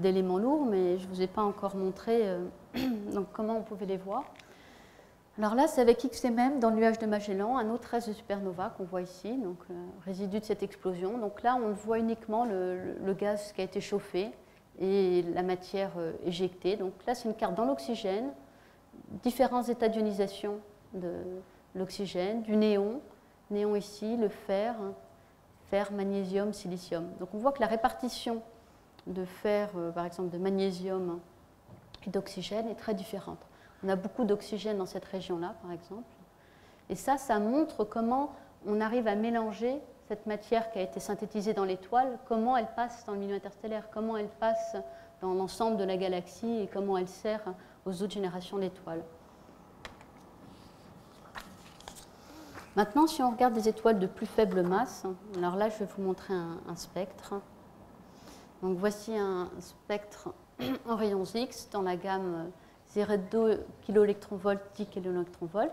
d'éléments lourds, mais je ne vous ai pas encore montré donc comment on pouvait les voir. Alors là, c'est avec XMM dans le nuage de Magellan, un autre reste de supernova qu'on voit ici, donc résidu de cette explosion. Donc là, on voit uniquement le gaz qui a été chauffé et la matière éjectée. Donc là, c'est une carte dans l'oxygène, différents états d'ionisation de l'oxygène, du néon ici, le fer, magnésium, silicium. Donc on voit que la répartition de fer, par exemple de magnésium et d'oxygène est très différente. On a beaucoup d'oxygène dans cette région-là, par exemple. Et ça montre comment on arrive à mélanger cette matière qui a été synthétisée dans l'étoile, comment elle passe dans le milieu interstellaire, comment elle passe dans l'ensemble de la galaxie et comment elle sert aux autres générations d'étoiles. Maintenant, si on regarde des étoiles de plus faible masse, alors là, je vais vous montrer un spectre. Donc voici un spectre en rayons X dans la gamme 0,2 kV, 10 kV.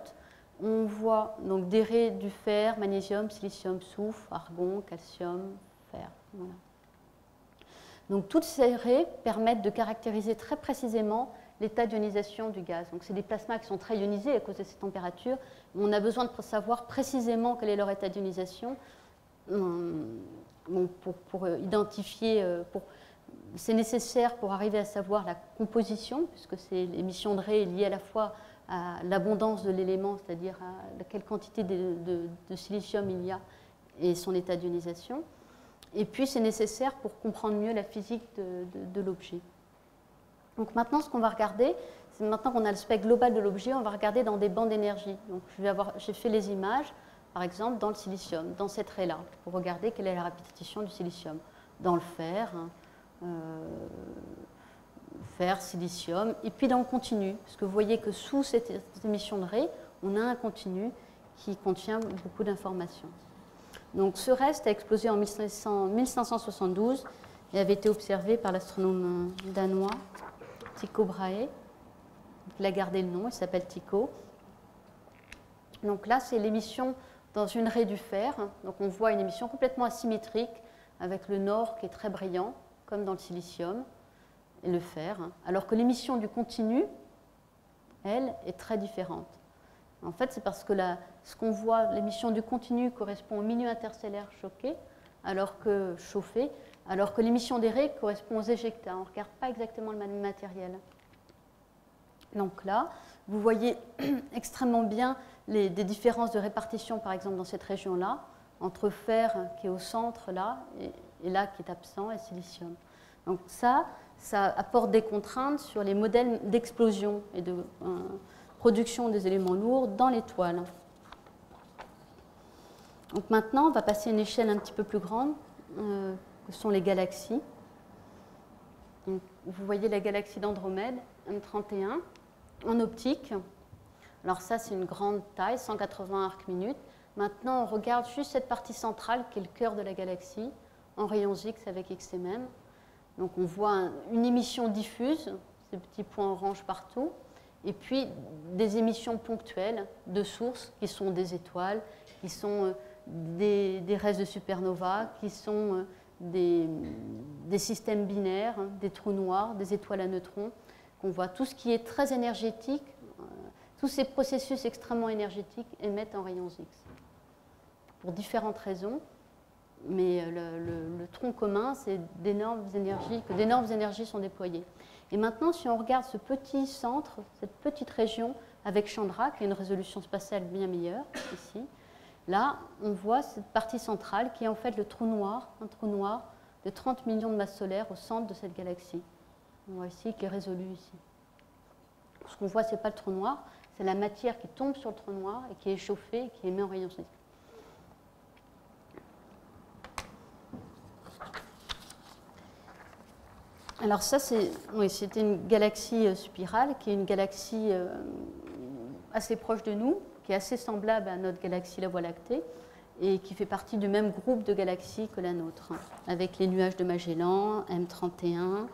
On voit donc des raies du fer, magnésium, silicium, soufre, argon, calcium, fer. Voilà. Donc toutes ces raies permettent de caractériser très précisément l'état d'ionisation du gaz. Donc c'est des plasmas qui sont très ionisés à cause de ces températures. On a besoin de savoir précisément quel est leur état d'ionisation pour identifier. C'est nécessaire pour arriver à savoir la composition, puisque l'émission de raies est liée à la fois à l'abondance de l'élément, c'est-à-dire à quelle quantité de silicium il y a et son état d'ionisation. Et puis c'est nécessaire pour comprendre mieux la physique de l'objet. Donc maintenant, ce qu'on va regarder, c'est maintenant qu'on a le spectre global de l'objet, on va regarder dans des bandes d'énergie. Donc j'ai fait les images, par exemple, dans le silicium, dans cette raie-là, pour regarder quelle est la répétition du silicium. Dans le fer, fer, silicium, et puis dans le continu, parce que vous voyez que sous cette émission de raies, on a un continu qui contient beaucoup d'informations. Donc ce reste a explosé en 1572 et avait été observé par l'astronome danois Tycho Brahe. Il a gardé le nom, il s'appelle Tycho. Donc là, c'est l'émission dans une raie du fer. Donc on voit une émission complètement asymétrique avec le nord qui est très brillant, comme dans le silicium, et le fer, alors que l'émission du continu, elle, est très différente. En fait, c'est parce que ce qu'on voit, l'émission du continu correspond au milieu interstellaire chauffé, alors que l'émission des raies correspond aux éjectats. On ne regarde pas exactement le même matériel. Donc là, vous voyez extrêmement bien des différences de répartition, par exemple, dans cette région-là, entre fer qui est au centre, là, et là qui est absent, et silicium. Donc ça apporte des contraintes sur les modèles d'explosion et de production des éléments lourds dans l'étoile. Donc maintenant, on va passer à une échelle un petit peu plus grande, que sont les galaxies. Donc, vous voyez la galaxie d'Andromède, M31, en optique. Alors ça, c'est une grande taille, 180 arcs-minutes. Maintenant, on regarde juste cette partie centrale, qui est le cœur de la galaxie, en rayons X avec XMM. Donc on voit une émission diffuse, ces petits points orange partout, et puis des émissions ponctuelles de sources qui sont des étoiles, qui sont des restes de supernovas, qui sont des systèmes binaires, des trous noirs, des étoiles à neutrons, qu'on voit. Tout ce qui est très énergétique, tous ces processus extrêmement énergétiques émettent en rayons X. Pour différentes raisons, mais le tronc commun, c'est que d'énormes énergies sont déployées. Et maintenant, si on regarde ce petit centre, cette petite région avec Chandra, qui a une résolution spatiale bien meilleure, ici, là, on voit cette partie centrale qui est en fait le trou noir, un trou noir de 30 millions de masses solaires au centre de cette galaxie. On voit ici, qui est résolu ici. Ce qu'on voit, ce n'est pas le trou noir, c'est la matière qui tombe sur le trou noir et qui est chauffée et qui émet en rayons X. Alors ça, c'était une galaxie spirale, qui est une galaxie assez proche de nous, qui est assez semblable à notre galaxie, la Voie lactée, et qui fait partie du même groupe de galaxies que la nôtre, avec les nuages de Magellan, M31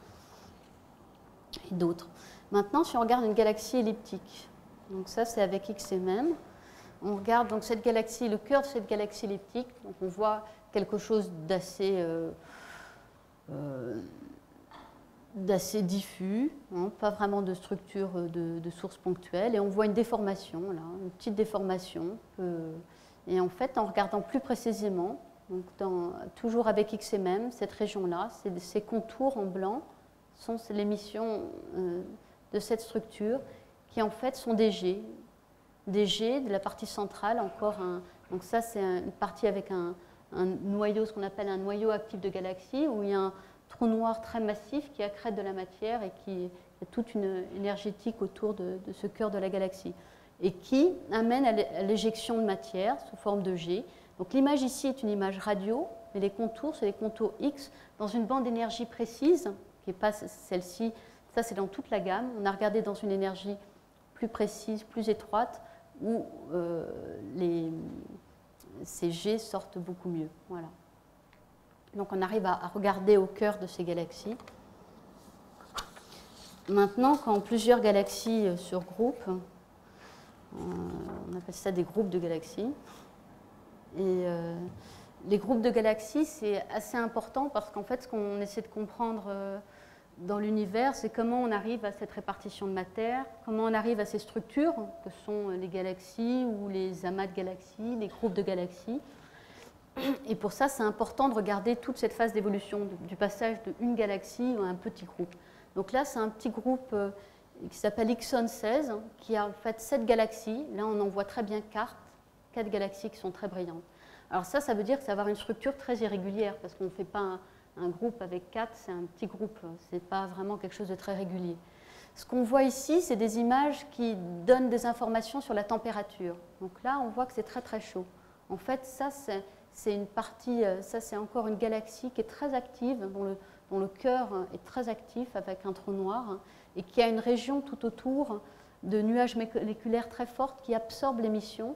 et d'autres. Maintenant, si on regarde une galaxie elliptique, donc ça c'est avec XMM, on regarde donc cette galaxie, le cœur de cette galaxie elliptique, donc on voit quelque chose d'assez diffus, hein, pas vraiment de structure de source ponctuelle, et on voit une déformation, là, une petite déformation. Et en fait, en regardant plus précisément, donc toujours avec XMM, cette région-là, ces contours en blanc sont l'émission de cette structure qui en fait sont des jets. Des jets de la partie centrale, donc ça c'est une partie avec un noyau, ce qu'on appelle un noyau actif de galaxie, où il y a un trou noir très massif qui accrète de la matière et qui a toute une énergétique autour de ce cœur de la galaxie et qui amène à l'éjection de matière sous forme de jet. Donc l'image ici est une image radio, mais les contours, c'est les contours X dans une bande d'énergie précise, qui n'est pas celle-ci, ça c'est dans toute la gamme. On a regardé dans une énergie plus précise, plus étroite, où ces jets sortent beaucoup mieux. Voilà. Donc on arrive à regarder au cœur de ces galaxies. Maintenant, quand plusieurs galaxies se regroupent, on appelle ça des groupes de galaxies. Et les groupes de galaxies, c'est assez important parce qu'en fait, ce qu'on essaie de comprendre dans l'univers, c'est comment on arrive à cette répartition de matière, comment on arrive à ces structures que sont les galaxies ou les amas de galaxies, les groupes de galaxies. Et pour ça, c'est important de regarder toute cette phase d'évolution du passage d'une galaxie à un petit groupe. Donc là, c'est un petit groupe qui s'appelle Ixon 16, qui a en fait 7 galaxies. Là, on en voit très bien 4 galaxies qui sont très brillantes. Alors ça veut dire que ça va avoir une structure très irrégulière, parce qu'on ne fait pas un groupe avec 4, c'est un petit groupe, ce n'est pas vraiment quelque chose de très régulier. Ce qu'on voit ici, c'est des images qui donnent des informations sur la température. Donc là, on voit que c'est très très chaud. En fait, ça, c'est une partie, ça c'est encore une galaxie qui est très active, dont le cœur est très actif avec un trou noir, et qui a une région tout autour de nuages moléculaires très fortes qui absorbent l'émission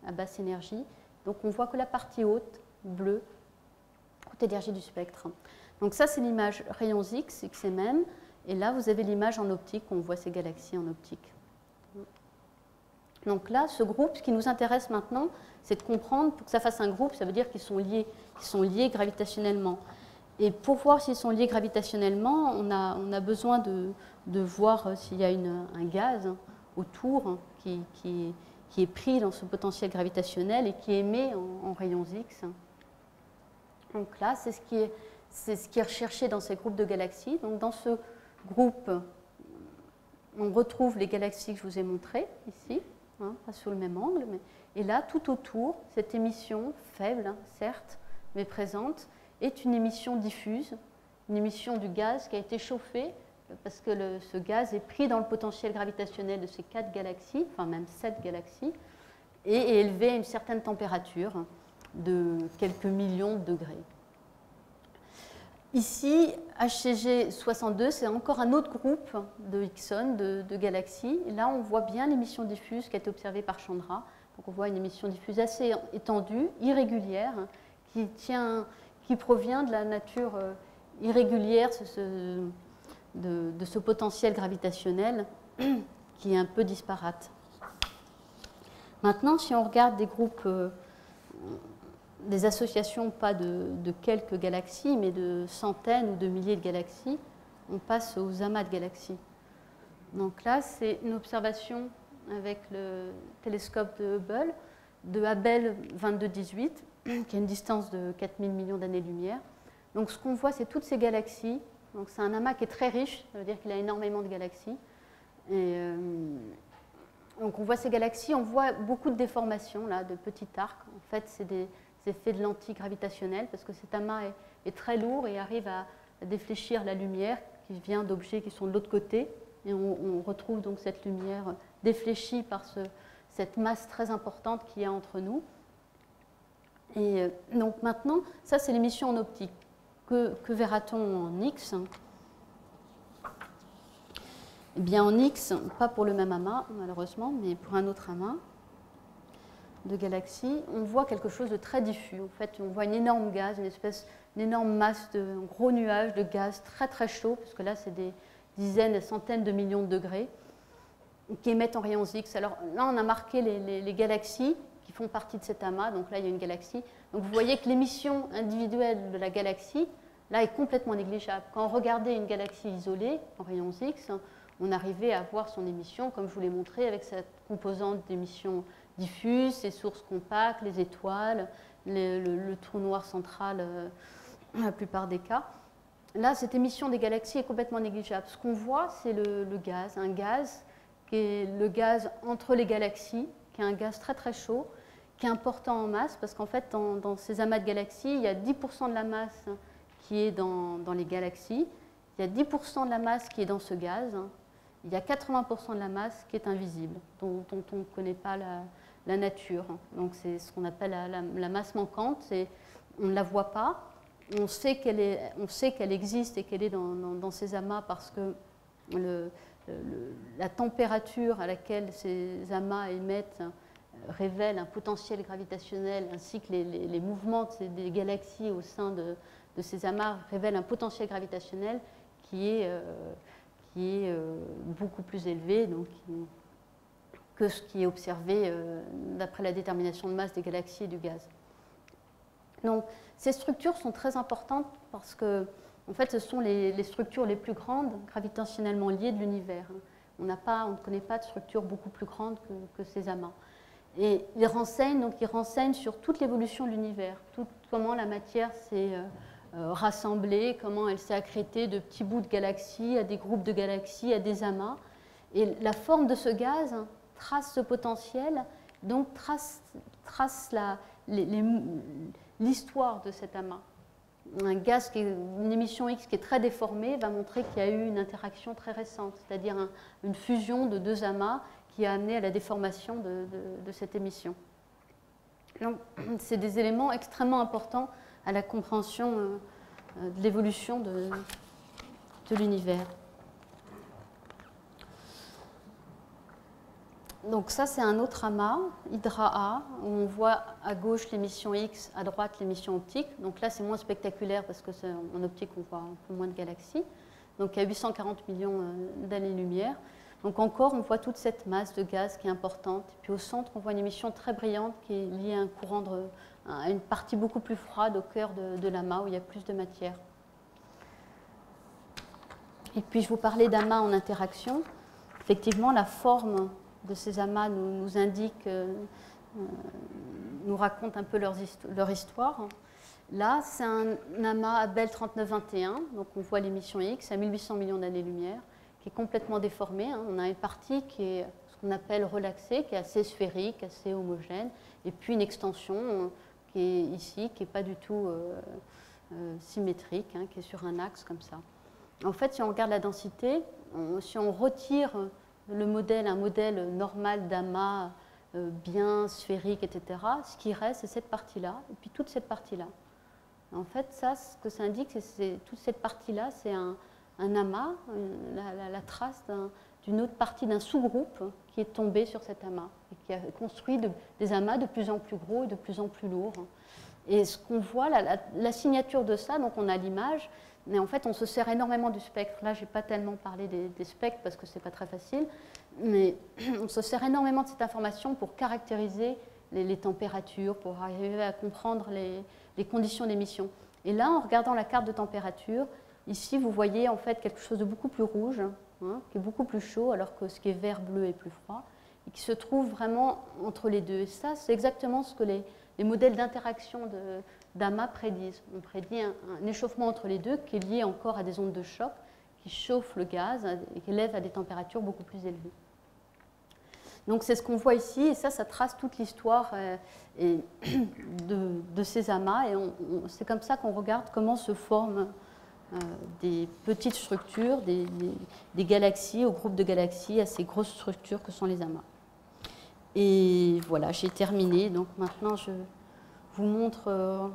à basse énergie. Donc on voit que la partie haute, bleue, haute énergie du spectre. Donc ça, c'est l'image rayons X, XMM, et là, vous avez l'image en optique, on voit ces galaxies en optique. Donc là, ce groupe, ce qui nous intéresse maintenant, c'est de comprendre, pour que ça fasse un groupe, ça veut dire qu'ils sont liés gravitationnellement. Et pour voir s'ils sont liés gravitationnellement, on a besoin de voir s'il y a un gaz autour qui est pris dans ce potentiel gravitationnel et qui émet en rayons X. Donc là, c'est ce qui est recherché dans ces groupes de galaxies. Donc dans ce groupe, on retrouve les galaxies que je vous ai montrées ici, pas sous le même angle, et là, tout autour, cette émission faible, certes, mais présente, est une émission diffuse, une émission du gaz qui a été chauffé parce que ce gaz est pris dans le potentiel gravitationnel de ces 4 galaxies, enfin même 7 galaxies, et est élevé à une certaine température de quelques millions de degrés. Ici, HCG 62, c'est encore un autre groupe de Ixon, de galaxies. Et là, on voit bien l'émission diffuse qui a été observée par Chandra. Donc on voit une émission diffuse assez étendue, irrégulière, qui provient de la nature irrégulière de ce potentiel gravitationnel qui est un peu disparate. Maintenant, si on regarde des groupes, des associations, pas de quelques galaxies, mais de centaines ou de milliers de galaxies, on passe aux amas de galaxies. Donc là, c'est une observation avec le télescope de Hubble, de Abell 2218, qui a une distance de 4000 millions d'années-lumière. Donc ce qu'on voit, c'est toutes ces galaxies. Donc c'est un amas qui est très riche, ça veut dire qu'il a énormément de galaxies. Et donc on voit ces galaxies, on voit beaucoup de déformations, là, de petits arcs. En fait, c'est des effets de lentille gravitationnelle, parce que cet amas est très lourd et arrive à défléchir la lumière qui vient d'objets qui sont de l'autre côté. Et on retrouve donc cette lumière défléchie par cette masse très importante qu'il y a entre nous. Et donc maintenant, ça c'est l'émission en optique. Que verra-t-on en X? Eh bien en X, pas pour le même amas malheureusement, mais pour un autre amas de galaxies, on voit quelque chose de très diffus. En fait, on voit une énorme gaz, une énorme masse, un gros nuage de gaz très très chaud, parce que là c'est des dizaines, des centaines de millions de degrés, qui émettent en rayons X. Alors là, on a marqué les galaxies qui font partie de cet amas. Donc là, il y a une galaxie. Donc vous voyez que l'émission individuelle de la galaxie, là, est complètement négligeable. Quand on regardait une galaxie isolée en rayons X, on arrivait à voir son émission, comme je vous l'ai montré, avec cette composante d'émission diffuse, ses sources compactes, les étoiles, le trou noir central, la plupart des cas. Là, cette émission des galaxies est complètement négligeable. Ce qu'on voit, c'est le gaz, un gaz qui est le gaz entre les galaxies, qui est un gaz très très chaud, qui est important en masse, parce qu'en fait, dans ces amas de galaxies, il y a 10% de la masse qui est dans les galaxies, il y a 10% de la masse qui est dans ce gaz, il y a 80% de la masse qui est invisible, dont on ne connaît pas la nature. Donc c'est ce qu'on appelle la masse manquante, on ne la voit pas. On sait qu'elle existe et qu'elle est dans ces amas parce que la température à laquelle ces amas émettent révèle un potentiel gravitationnel, ainsi que les mouvements des galaxies au sein de ces amas révèlent un potentiel gravitationnel qui est beaucoup plus élevé donc, que ce qui est observé d'après la détermination de masse des galaxies et du gaz. Donc, ces structures sont très importantes parce que, en fait, ce sont les structures les plus grandes gravitationnellement liées de l'univers. On ne connaît pas de structure beaucoup plus grande que ces amas. Et ils renseignent sur toute l'évolution de l'univers, comment la matière s'est rassemblée, comment elle s'est accrétée de petits bouts de galaxies à des groupes de galaxies, à des amas. Et la forme de ce gaz trace ce potentiel, donc trace l'histoire de cet amas. Une émission X qui est très déformée va montrer qu'il y a eu une interaction très récente, c'est-à-dire une fusion de deux amas qui a amené à la déformation de cette émission. Donc, c'est des éléments extrêmement importants à la compréhension de l'évolution de l'univers. Donc ça, c'est un autre amas, Hydra A, où on voit à gauche l'émission X, à droite l'émission optique. Donc là, c'est moins spectaculaire parce que en optique, on voit un peu moins de galaxies. Donc il y a 840 millions d'années-lumière. Donc encore, on voit toute cette masse de gaz qui est importante. Et puis au centre, on voit une émission très brillante qui est liée à un courant à une partie beaucoup plus froide au cœur de l'amas où il y a plus de matière. Et puis je vous parlais d'amas en interaction. Effectivement, la forme de ces amas nous indique, nous raconte un peu leur histoire. Là, c'est un amas Abell 3921, donc on voit l'émission X à 1800 millions d'années-lumière, qui est complètement déformée. On a une partie qui est ce qu'on appelle relaxée, qui est assez sphérique, assez homogène, et puis une extension qui est ici, qui n'est pas du tout symétrique, qui est sur un axe comme ça. En fait, si on regarde la densité, si on retire un modèle normal d'amas bien sphérique, etc., ce qui reste, c'est cette partie-là, et puis toute cette partie-là. En fait, ça, ce que ça indique, c'est toute cette partie-là, c'est un amas, la trace d'une autre partie d'un sous-groupe qui est tombé sur cet amas et qui a construit des amas de plus en plus gros et de plus en plus lourds. Et ce qu'on voit, la signature de ça, donc on a l'image, mais en fait on se sert énormément du spectre. Là, je n'ai pas tellement parlé des spectres parce que ce n'est pas très facile, mais on se sert énormément de cette information pour caractériser les températures, pour arriver à comprendre les conditions d'émission. Et là, en regardant la carte de température, ici vous voyez en fait quelque chose de beaucoup plus rouge, qui est beaucoup plus chaud, alors que ce qui est vert, bleu est plus froid, et qui se trouve vraiment entre les deux. Et ça, c'est exactement ce que les modèles d'interaction d'amas prédisent. On prédit un échauffement entre les deux qui est lié encore à des ondes de choc qui chauffent le gaz et qui élèvent à des températures beaucoup plus élevées. Donc c'est ce qu'on voit ici, et ça trace toute l'histoire de ces amas, et c'est comme ça qu'on regarde comment se forment des petites structures, des galaxies, au groupe de galaxies, à ces grosses structures que sont les amas. Et voilà, j'ai terminé. Donc maintenant, je vous montre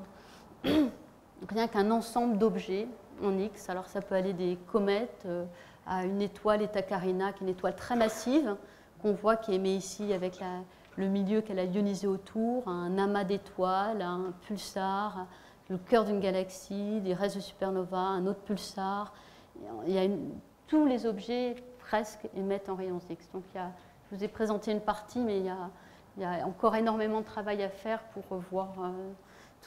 rien qu'un ensemble d'objets en X. Alors ça peut aller des comètes à une étoile Eta Carina, qui est une étoile très massive, qu'on voit qui émet ici avec le milieu qu'elle a ionisé autour, un amas d'étoiles, un pulsar, le cœur d'une galaxie, des restes de supernova, un autre pulsar. Tous les objets presque émettent en rayons X. Donc je vous ai présenté une partie, mais il y a encore énormément de travail à faire pour revoir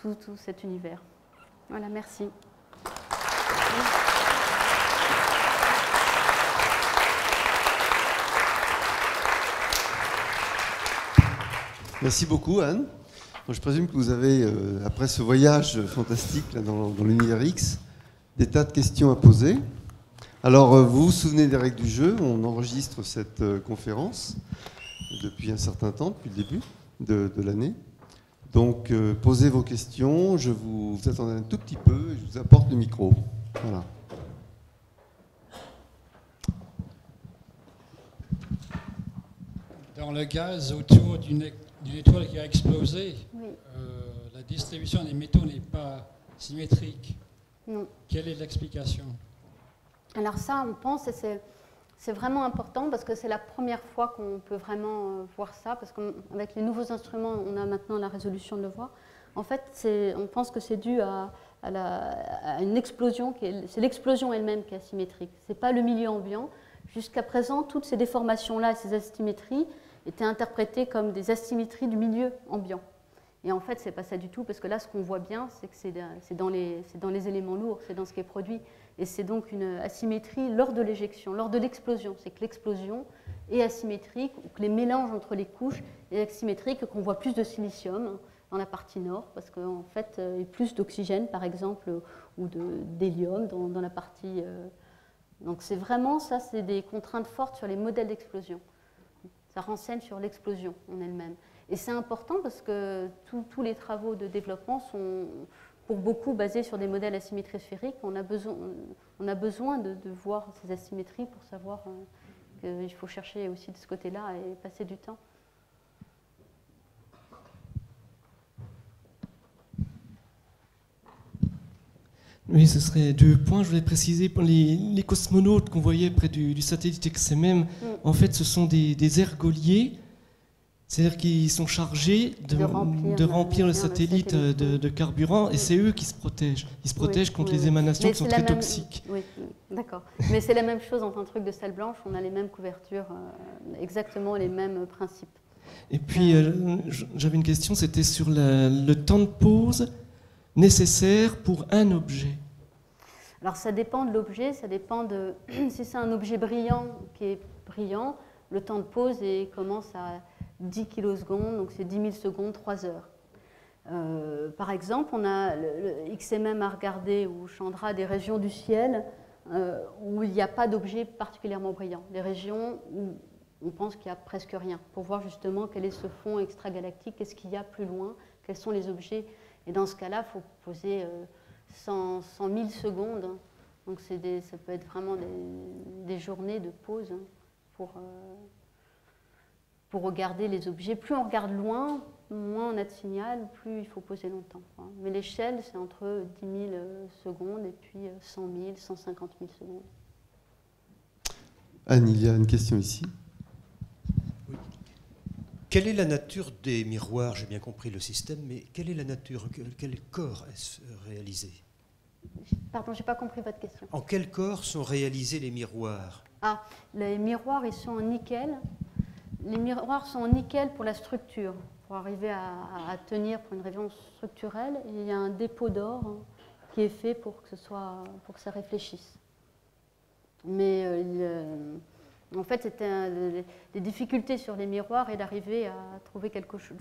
tout cet univers. Voilà, merci. Merci beaucoup, Anne. Je présume que vous avez, après ce voyage fantastique là, dans l'univers X, des tas de questions à poser. Alors, vous vous souvenez des règles du jeu. On enregistre cette conférence depuis un certain temps, depuis le début de l'année. Donc, posez vos questions. Je vous attendez un tout petit peu et je vous apporte le micro. Voilà. Dans le gaz autour d'une étoile qui a explosé, oui. La distribution des métaux n'est pas symétrique. Non. Quelle est l'explication? Alors ça, on pense, C'est vraiment important parce que c'est la première fois qu'on peut vraiment voir ça, parce qu'avec les nouveaux instruments, on a maintenant la résolution de le voir. En fait, on pense que c'est dû à une explosion, c'est l'explosion elle-même qui est asymétrique. Ce n'est pas le milieu ambiant. Jusqu'à présent, toutes ces déformations-là et ces asymétries étaient interprétées comme des asymétries du milieu ambiant. Et en fait, ce n'est pas ça du tout, parce que là, ce qu'on voit bien, c'est que c'est dans les éléments lourds, c'est dans ce qui est produit. Et c'est donc une asymétrie lors de l'éjection, lors de l'explosion. C'est que l'explosion est asymétrique, ou que les mélanges entre les couches est asymétrique, qu'on voit plus de silicium dans la partie nord, parce qu'en fait, il y a plus d'oxygène, par exemple, ou d'hélium dans la partie... Donc c'est vraiment ça, c'est des contraintes fortes sur les modèles d'explosion. Ça renseigne sur l'explosion en elle-même. Et c'est important parce que tous les travaux de développement sont pour beaucoup basés sur des modèles asymétries sphériques. On a besoin de voir ces asymétries pour savoir qu'il faut chercher aussi de ce côté-là et passer du temps. Oui, ce serait 2 points. Je voulais préciser, pour les cosmonautes qu'on voyait près du satellite XMM, en fait, ce sont des ergoliers, c'est-à-dire qu'ils sont chargés de remplir le satellite de carburant, et c'est eux qui se protègent. Ils se protègent contre les émanations qui sont très toxiques. Oui, d'accord. Mais c'est la même chose dans un truc de salle blanche, on a les mêmes couvertures, exactement les mêmes principes. Et puis, j'avais une question, c'était sur le temps de pause nécessaire pour un objet. Alors ça dépend de l'objet, ça dépend de... Si c'est un objet brillant qui est brillant, le temps de pause commence à 10 kilosecondes, donc c'est 10 000 secondes, 3 heures. Par exemple, on a le XMM à regarder, où Chandra, des régions du ciel où il n'y a pas d'objet particulièrement brillant. Des régions où on pense qu'il n'y a presque rien, pour voir justement quel est ce fond extragalactique, qu'est-ce qu'il y a plus loin, quels sont les objets. Et dans ce cas-là, il faut poser 100 000 secondes. Donc ça peut être vraiment des journées de pause pour regarder les objets. Plus on regarde loin, moins on a de signal, plus il faut poser longtemps. Mais l'échelle, c'est entre 10 000 secondes et puis 100 000, 150 000 secondes. Anne, il y a une question ici. Quelle est la nature des miroirs? J'ai bien compris le système, mais quelle est la nature? Quel corps est-ce réalisé? Pardon, je n'ai pas compris votre question. En quel corps sont réalisés les miroirs? Ah, les miroirs, ils sont en nickel. Les miroirs sont en nickel pour la structure, pour arriver à tenir pour une raison structurelle. Et il y a un dépôt d'or qui est fait pour que ça réfléchisse. Mais en fait, c'était des difficultés sur les miroirs et d'arriver à trouver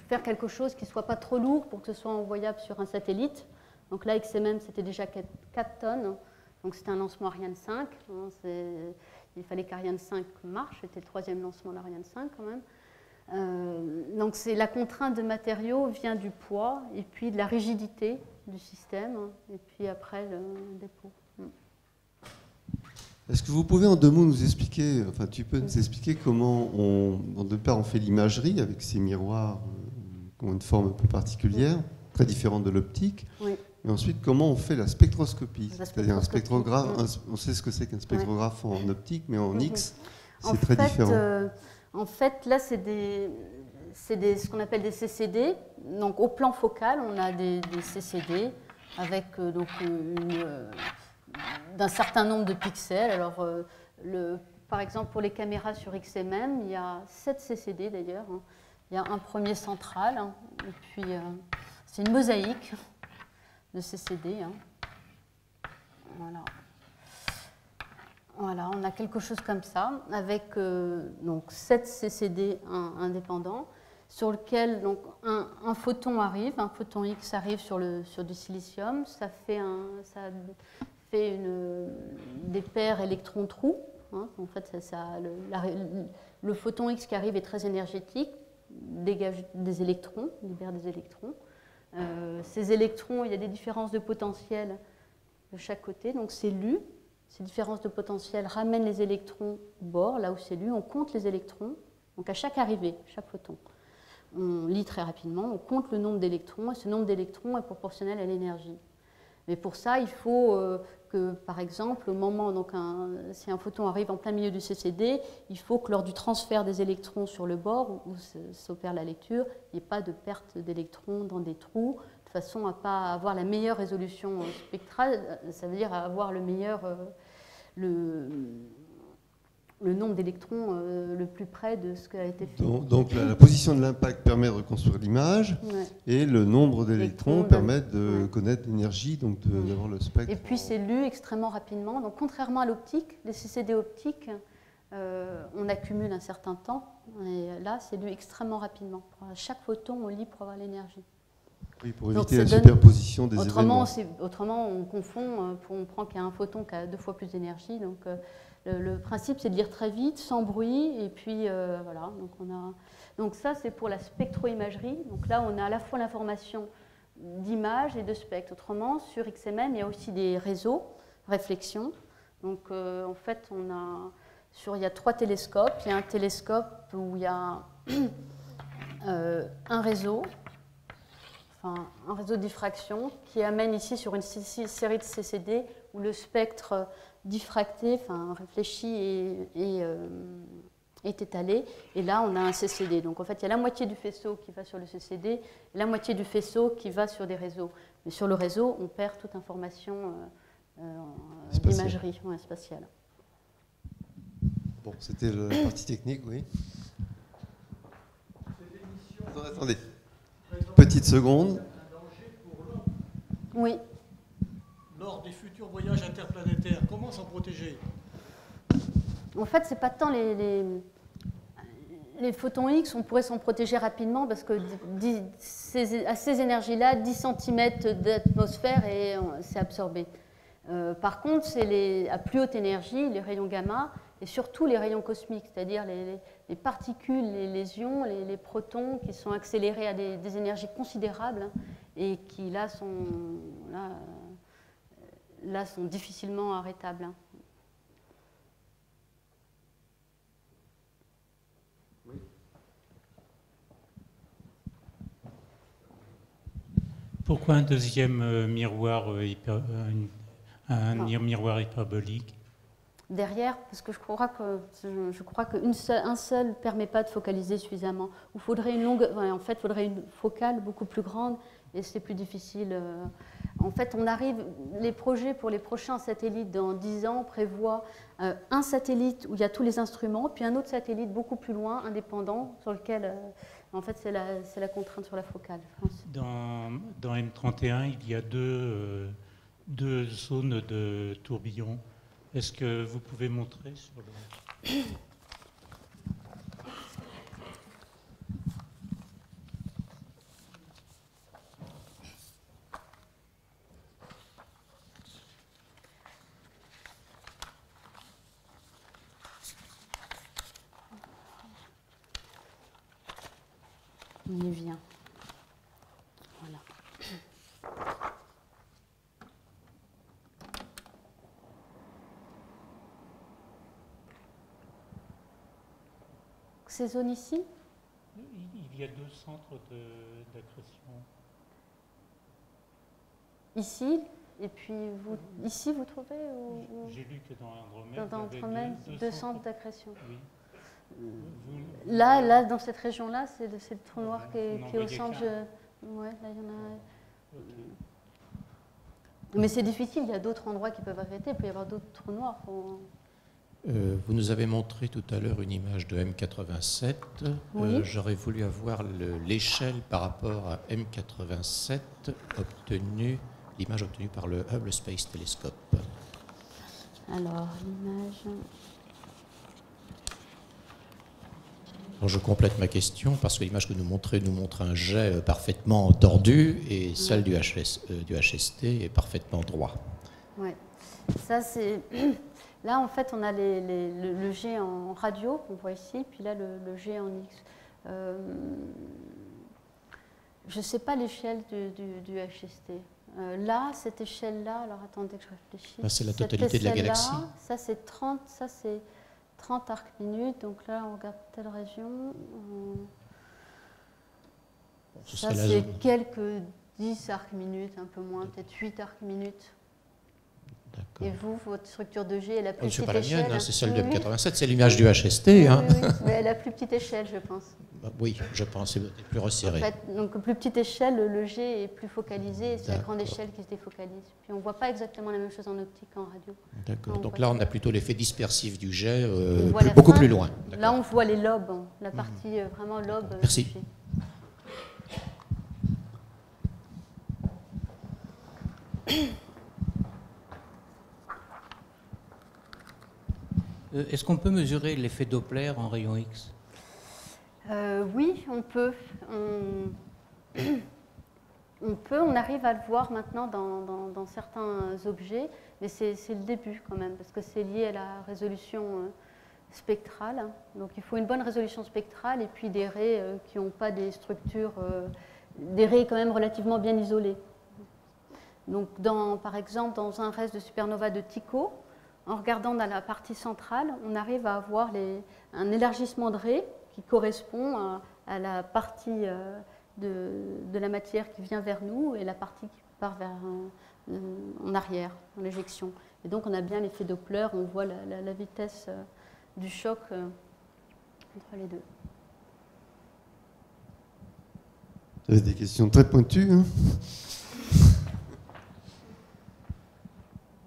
faire quelque chose qui ne soit pas trop lourd pour que ce soit envoyable sur un satellite. Donc là, XMM, c'était déjà 4 tonnes. Donc c'était un lancement Ariane 5. Il fallait qu'Ariane 5 marche. C'était le 3e lancement d'Ariane 5 quand même. Donc la contrainte de matériaux vient du poids et puis de la rigidité du système. Et puis après, le dépôt. Est-ce que vous pouvez en 2 mots nous expliquer, enfin tu peux nous expliquer comment de part on fait l'imagerie avec ces miroirs qui ont une forme un peu particulière, très différente de l'optique, oui. Et ensuite comment on fait la spectroscopie, c'est-à-dire un spectrographe, on sait ce que c'est qu'un spectrographe en optique, mais en X, c'est très différent. En fait, là c'est ce qu'on appelle des CCD, donc au plan focal on a des CCD avec donc d'un certain nombre de pixels. Alors, par exemple, pour les caméras sur XMM, il y a 7 CCD d'ailleurs. Il y a un premier central, et puis c'est une mosaïque de CCD. Voilà, on a quelque chose comme ça, avec donc 7 CCD indépendants, sur lequel donc, un photon arrive, un photon X arrive sur du silicium, ça fait des paires électrons-trous. En fait, le photon X qui arrive est très énergétique, dégage des électrons, libère des électrons. Ces électrons, il y a des différences de potentiel de chaque côté, donc c'est lu. Ces différences de potentiel ramènent les électrons au bord, là où c'est lu. On compte les électrons, donc à chaque arrivée, chaque photon. On lit très rapidement, on compte le nombre d'électrons, et ce nombre d'électrons est proportionnel à l'énergie. Mais pour ça, il faut que, par exemple, au moment, donc si un photon arrive en plein milieu du CCD, il faut que lors du transfert des électrons sur le bord, où s'opère la lecture, il n'y ait pas de perte d'électrons dans des trous, de façon à ne pas avoir la meilleure résolution spectrale, ça veut dire avoir le meilleur, le nombre d'électrons le plus près de ce qui a été fait. Donc la position de l'impact permet de reconstruire l'image, Ouais. et le nombre d'électrons Électrons, permet de connaître l'énergie, donc d'avoir le spectre. Et puis c'est lu extrêmement rapidement. Donc contrairement à l'optique, les CCD optiques, on accumule un certain temps, et là c'est lu extrêmement rapidement. À chaque photon, on lit pour avoir l'énergie. Oui, pour Donc, éviter la ça donne- superposition des événements. Autrement, on confond, on prend qu'il y a un photon qui a 2 fois plus d'énergie. Donc le principe, c'est de lire très vite, sans bruit, et puis voilà. Donc ça, c'est pour la spectro-imagerie. Donc là, on a à la fois l'information d'image et de spectre. Autrement, sur XMM, il y a aussi des réseaux, réflexion. Donc en fait, il y a 3 télescopes. Il y a un télescope où il y a un réseau de diffraction qui amène ici sur une série de CCD où le spectre diffracté, réfléchi est étalé. Et là, on a un CCD. Donc en fait, il y a la moitié du faisceau qui va sur le CCD et la moitié du faisceau qui va sur des réseaux. Mais sur le réseau, on perd toute information d'imagerie spatiale. Bon, c'était la partie technique, oui. Attendez. Petite seconde. Oui. Lors des futurs voyages interplanétaires, comment s'en protéger? En fait, c'est pas tant les photons X, on pourrait s'en protéger rapidement parce que à ces énergies-là, 10 cm d'atmosphère et c'est absorbé. Par contre, c'est à plus haute énergie, les rayons gamma et surtout les rayons cosmiques, c'est-à-dire les particules, les ions, les protons qui sont accélérés à des énergies considérables et qui là sont difficilement arrêtables. Pourquoi un deuxième miroir, miroir hyperbolique? Derrière, parce que je crois qu'un seul ne permet pas de focaliser suffisamment. Il faudrait faudrait une focale beaucoup plus grande et c'est plus difficile. En fait, les projets pour les prochains satellites dans 10 ans prévoient un satellite où il y a tous les instruments, puis un autre satellite beaucoup plus loin, indépendant, sur lequel, en fait, c'est la contrainte sur la focale. Dans M31, il y a deux zones de tourbillons. Est-ce que vous pouvez montrer sur le... On y vient. Voilà. Ces zones ici? Il y a 2 centres d'accrétion. Ici, et puis ici vous trouvez J'ai lu que dans Andromède, il y avait 2 centres d'accrétion. Oui. Là, dans cette région-là, c'est le trou noir qui est au centre. Ouais, là, il y en a. Okay. Mais c'est difficile, il y a d'autres endroits qui peuvent arrêter, il peut y avoir d'autres trous noirs. Vous nous avez montré tout à l'heure une image de M87. Oui. J'aurais voulu avoir l'échelle par rapport à M87 l'image obtenue par le Hubble Space Telescope. Alors, l'image... Je complète ma question parce que l'image que nous montrez nous montre un jet parfaitement tordu et celle du HST est parfaitement droit. Oui, ça c'est... Là, en fait, on a le jet en radio qu'on voit ici, puis là, le jet en X. Je ne sais pas l'échelle du HST. Là, cette échelle-là, alors attendez que je réfléchisse. C'est la totalité de la galaxie. Ça, c'est 30 arcs minutes. Donc là, on regarde telle région. Ça, c'est quelques 10 arcs-minutes, un peu moins, peut-être 8 arcs-minutes. Et vous, votre structure de G est la plus petite échelle. C'est pas la mienne, hein, c'est celle de Oui, M87, c'est l'image du HST. oui, Hein. oui, mais à la plus petite échelle, je pense. Oui, je pense, c'est plus resserré. En fait, donc, plus petite échelle, le G est plus focalisé, et c'est la grande échelle qui se défocalise. Puis on ne voit pas exactement la même chose en optique qu'en radio. D'accord, donc là on a plutôt l'effet dispersif du jet, beaucoup plus loin. Là on voit les lobes, la partie vraiment lobe. Merci. Du G. Est-ce qu'on peut mesurer l'effet Doppler en rayon X? Oui, on peut. On arrive à le voir maintenant dans certains objets, mais c'est le début quand même, parce que c'est lié à la résolution spectrale. Donc il faut une bonne résolution spectrale et puis des raies qui n'ont pas des structures, des raies quand même relativement bien isolées. Donc par exemple, dans un reste de supernova de Tycho, en regardant dans la partie centrale, on arrive à avoir un élargissement de raies qui correspond à la partie de la matière qui vient vers nous et la partie qui part en arrière, en éjection. Et donc on a bien l'effet Doppler, on voit la vitesse du choc entre les deux. Vous avez des questions très pointues. Hein.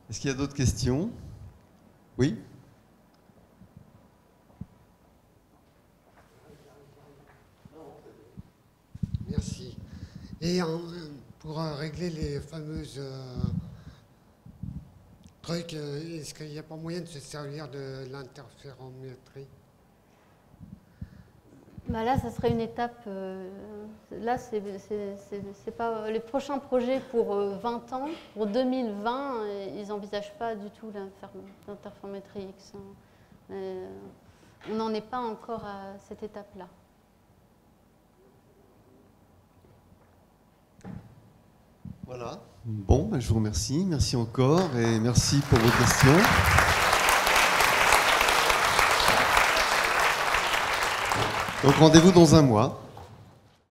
Est-ce qu'il y a d'autres questions? Oui? Merci. Et pour régler les fameuses trucs, est-ce qu'il n'y a pas moyen de se servir de l'interférométrie? Bah là, ça serait une étape. Là, c'est pas les prochains projets pour 20 ans. Pour 2020, ils n'envisagent pas du tout l'interférométrie X. On n'en est pas encore à cette étape-là. Voilà. Bon, je vous remercie. Merci encore et merci pour vos questions. Donc rendez-vous dans un mois.